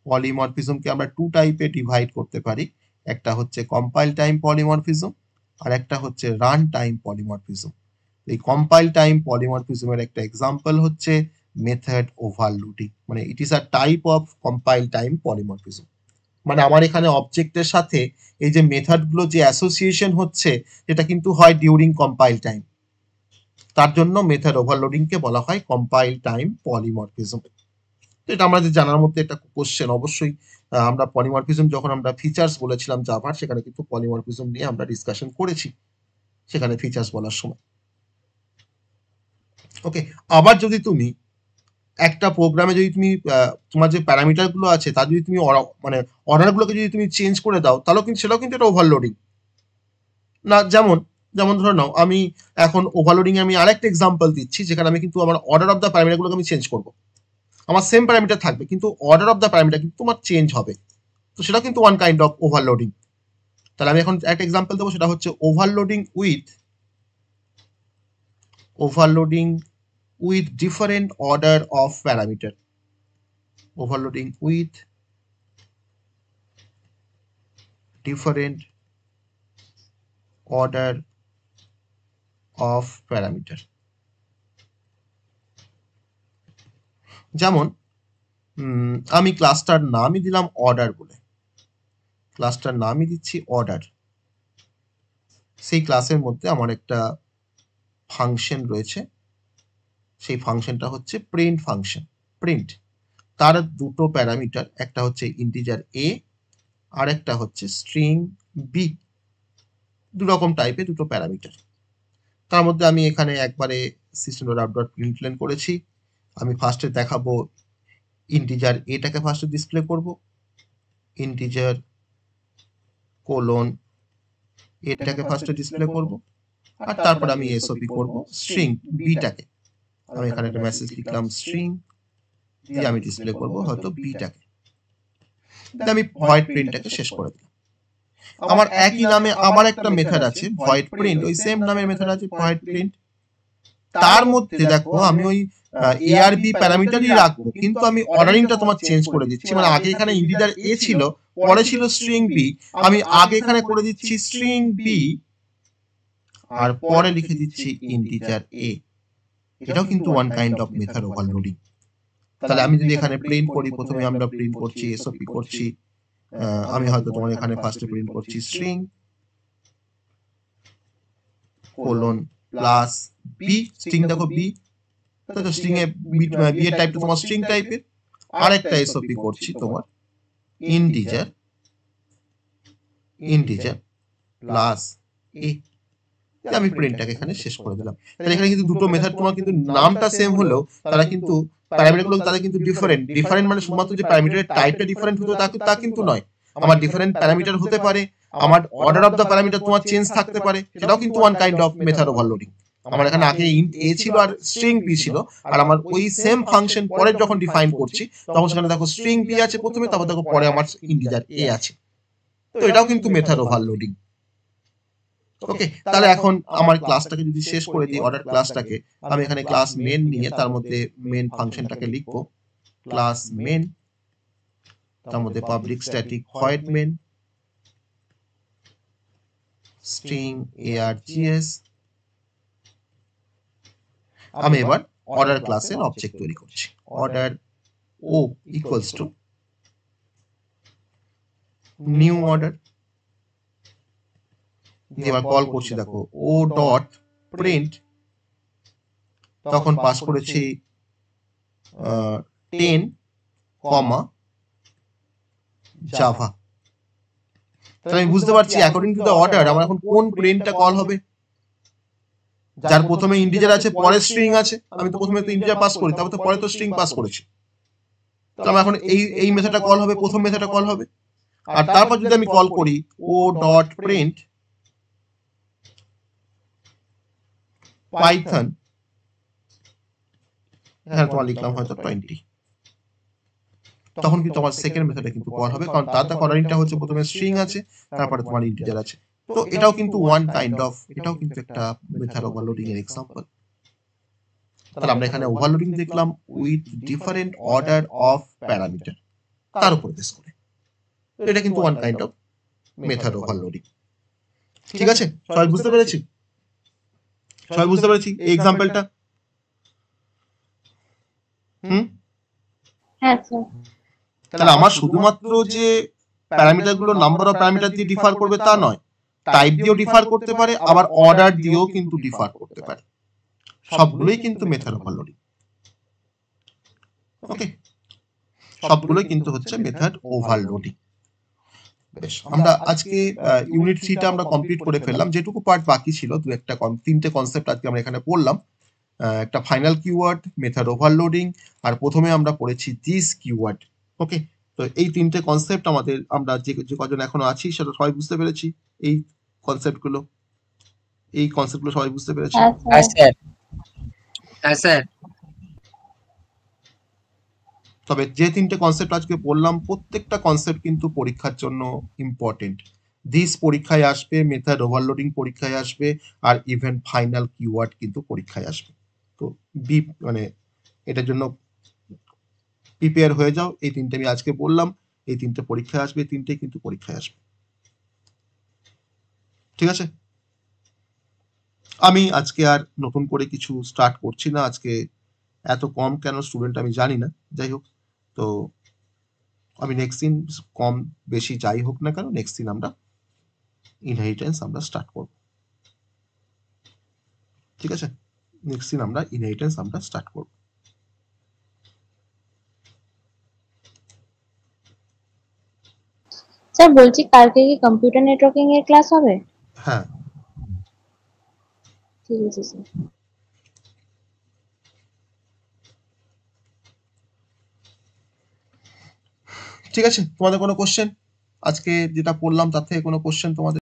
পলিমরফিজমকে আমরা টু টাইপে ডিভাইড করতে পারি, একটা হচ্ছে কম্পাইল টাইম পলিমরফিজম আর একটা হচ্ছে রান টাইম পলিমরফিজম। এই কম্পাইল টাইম পলিমরফিজমের একটা এক্সাম্পল হচ্ছে মেথড ওভারলোডিং, মানে it is a type of compile time polymorphism. মানে আমার এখানে অবজেক্টের সাথে এই যে মেথডগুলো যে অ্যাসোসিয়েশন হচ্ছে, যেটা কিন্তু হয় ডিউরিং কম্পাইল টাইম, তার জন্য মেথড ওভারলোডিংকে বলা হয় কম্পাইল টাইম পলিমরফিজম। তো এটা আমাদের জানার মধ্যে একটা কোশ্চেন অবশ্যই। আমরা পলিমরফিজম যখন আমরা ফিচার্স বলেছিলাম জাভার, সেখানে কিন্তু পলিমরফিজম নিয়ে আমরা ডিসকাশন করেছি সেখানে ফিচার্স বলার সময়। ওকে, আবার যদি তুমি একটা প্রোগ্রামে যদি তুমি তোমার যে প্যারামিটার গুলো আছে তার যদি তুমি মানে অর্ডারগুলোকে যদি তুমি চেঞ্জ করে দাও, তাহলেও কিন্তু সেটাও কিন্তু একটা ওভারলোডিং না। যেমন যেমন ধরে নাও, আমি এখন ওভারলোডিং এ আমি আরেকটা এক্সাম্পল দিচ্ছি, যেখানে আমি কিন্তু আমার অর্ডার অফ দ্য প্যারামিটারগুলোকে আমি চেঞ্জ করবো। আমার সেম প্যারামিটার থাকবে কিন্তু অর্ডার অফ দ্য প্যারামিটার কিন্তু তোমার চেঞ্জ হবে, তো সেটা কিন্তু ওয়ান কাইন্ড অফ ওভারলোডিং। তাহলে আমি এখন একটা এক্সাম্পল দেবো, সেটা হচ্ছে overloading with different order of parameter. Overloading with different order of parameter. যেমন আমি ক্লাসটার নামই দিলাম অর্ডার বলে, ক্লাসটার নামই দিচ্ছি অর্ডার। সেই ক্লাসের মধ্যে আমার একটা ফাংশন রয়েছে, সেই ফাংশনটা হচ্ছে প্রিন্ট ফাংশন। প্রিন্ট, তার দুটো প্যারামিটার, একটা হচ্ছে ইন্টিজার এ আর একটা হচ্ছে স্ট্রিং বি। দু রকম টাইপের দুটো প্যারামিটার। তার মধ্যে আমি এখানে একবারে system.out.println করেছি। আমি ফার্স্টে দেখাবো ইন্টিজার এটাকে ফার্স্টে ডিসপ্লে করব, ইন্টিজার কোলন এটাকে ফার্স্টে ডিসপ্লে করব, আর তারপর আমি এসওপি করব স্ট্রিং বিটাকে। আমি এখানে একটা মেসেজ লিখলাম স্ট্রিং, দিয়ে আমি ডিসপ্লে করব হয়তো বিটাকে। আমি ভয়েড প্রিন্টটাকে শেষ করে দিলাম। আমার একই নামে আমার একটা মেথড আছে ভয়েড প্রিন্ট, ওই সেম নামের মেথড আছে ভয়েড প্রিন্ট। তার মধ্যে দেখো আমি ওই এ আর বি প্যারামিটারই রাখবো, কিন্তু আমি অর্ডারিংটা তোমার চেঞ্জ করে দিচ্ছি। মানে আগে এখানে ইন্টিজার এ ছিল, পরে ছিল স্ট্রিং বি, আমি আগে এখানে করে দিচ্ছি স্ট্রিং বি আর পরে লিখে দিচ্ছি ইন্টিজার এ। এটাও কিন্তু one kind of method overloading. তাহলে আমি যদি এখানে প্রিন্ট করি, প্রথমে আমরা প্রিন্ট করছি এসওপি করছি, আমি হয়তো তোমার এখানে ফার্স্টে প্রিন্ট করছি string colon plus B. String দেখো বি, তো স্ট্রিং এ বি এর টাইপটা তোমার স্ট্রিং টাইপের। আরেকটা এসওপি করছি তোমার ইন্টিজার প্লাস এ। আমি প্রিন্টটাকে এখানে শেষ করে দিলাম। তাহলে এখানে কিন্তু দুটো মেথড তোমার কিন্তু নামটা সেম হলেও তারা কিন্তু প্যারামিটারগুলো তাদের কিন্তু ডিফারেন্ট মানে শুধুমাত্র যে প্যারামিটারের টাইপটা ডিফারেন্ট হতো তা কিন্তু নয়। আমার ডিফারেন্ট প্যারামিটার হতে পারে, আমার অর্ডার অফ দ্য প্যারামিটার তোমার চেঞ্জ থাকতে পারে, সেটাও কিন্তু one kind of method overloading. আমার এখানে আগে ইন্ট এ ছিল আর স্ট্রিং বি ছিল, আর আমার ওই সেম ফাংশন পরে যখন ডিফাইন করছি তখন সেখানে দেখো স্ট্রিং বি আছে প্রথমে, তারপর দেখো পরে আমার ইন্টিজার এ আছে। তো এটাও কিন্তু মেথড ওভারলোডিং। ওকে, তাহলে এখন আমার ক্লাসটাকে যদি শেষ করে দিই, অর্ডার ক্লাসটাকে, আমি এখানে ক্লাস মেন নিয়ে তার মধ্যে মেন ফাংশনটাকে লিখবো ক্লাস মেন, তার মধ্যে public static void main string args। আমি এবার অর্ডার ক্লাসের অবজেক্ট তৈরি করছি। Order o equals to new order, এবার কল করছি দেখো ও ডট প্রিন্ট, তখন পাস করেছি 10 কমা জাভা। তাহলে আমি বুঝতে পারছি অ্যাকর্ডিং টু দ্য অর্ডার আমার এখন কোন প্রিন্টটা কল হবে। যার প্রথমে ইন্টিজার আছে পরে স্ট্রিং আছে, আমি তো প্রথমে তো ইন্টিজার পাস করি, তারপর তো পরে তো স্ট্রিং পাস করেছি, তাহলে এখন এই মেথডটা কল হবে, প্রথম মেথডটা কল হবে। আর তারপর যদি আমি কল করি ও ডট প্রিন্ট পাইথন, এখানে তোমার লিখলাম হয়তো 20, তখন কিন্তু আমার সেকেন্ড মেথডে কিন্তু কল হবে, কারণ তার অর্ডারিংটা হচ্ছে প্রথমে স্ট্রিং আছে, তারপরে তোমার ইন্টিজার আছে। তো এটাও কিন্তু ওয়ান কাইন্ড অফ, এটাও কিন্তু একটা মেথড ওভারলোডিং এর এক্সাম্পল। তাহলে আমরা এখানে ওভারলোডিং দেখলাম with different order of parameter, তার উপর বেস করে। এটা কিন্তু one kind of method overloading. ঠিক আছে, সবাই বুঝতে পেরেছি? সবাই বুঝতে পেরেছি এই এক্সাম্পলটা? হ্যাঁ স্যার। তাহলে আমার শুধুমাত্র যে প্যারামিটার গুলো নাম্বার অফ প্যারামিটার দিয়ে ডিফার করবে তা নয়, টাইপ দিয়েও ডিফার করতে পারে, আবার অর্ডার দিয়েও কিন্তু ডিফার করতে পারে। সবগুলোই কিন্তু মেথড ওভারলোডিং। ওকে, সবগুলোই কিন্তু হচ্ছে মেথড ওভারলোডিং। বেশ, আমরা আজকে ইউনিট 3টা আমরা কমপ্লিট করে ফেললাম। যেটুকু পার্ট বাকি ছিল, তিনটে কনসেপ্ট আজকে আমরা এখানে পড়লাম। একটা ফাইনাল কিওয়ার্ড, মেথড ওভারলোডিং, আর প্রথমে আমরা পড়েছি দিস কিওয়ার্ড। ওকে, তো এই তিনটে কনসেপ্ট আমরা যে কজন এখনো আছি সেটা সবাই বুঝতে পেরেছি। এই কনসেপ্টগুলো সবাই বুঝতে পেরেছি? হ্যাঁ স্যার। হ্যাঁ স্যার। তবে যে তিনটে কনসেপ্ট আজকে বললাম, প্রত্যেকটা কনসেপ্ট কিন্তু পরীক্ষার জন্য ইম্পর্টেন্ট। দিস পরীক্ষায় আসবে, মেথড ওভারলোডিং পরীক্ষায় আসবে, আর ইভেন ফাইনাল কিওয়ার্ড কিন্তু পরীক্ষায় আসবে। তো এটার জন্য প্রিপেয়ার হয়ে যাও। এই তিনটে আমি আজকে বললাম, এই তিনটে পরীক্ষায় আসবে, তিনটে কিন্তু পরীক্ষায় আসবে। ঠিক আছে, আমি আজকে আর নতুন করে কিছু স্টার্ট করছি না। আজকে এত কম কেন স্টুডেন্ট আমি জানি না, যাই হোক। তো আমি নেক্সট দিন কম বেশি যাই হোক না কেন, নেক্সট দিন আমরা ইনহেরিটেন্স আমরা স্টার্ট করব। ঠিক আছে, নেক্সট দিন আমরা ইনহেরিটেন্স আমরা স্টার্ট করব। স্যার বলছি, কালকে কি কম্পিউটার নেটওয়ার্কিং এর ক্লাস হবে? হ্যাঁ, ঠিক আছে স্যার। ঠিক আছে। তোমাদের কোনো কোশ্চেন? আজকে যেটা পড়লাম তার থেকে কোনো কোশ্চেন তোমাদের?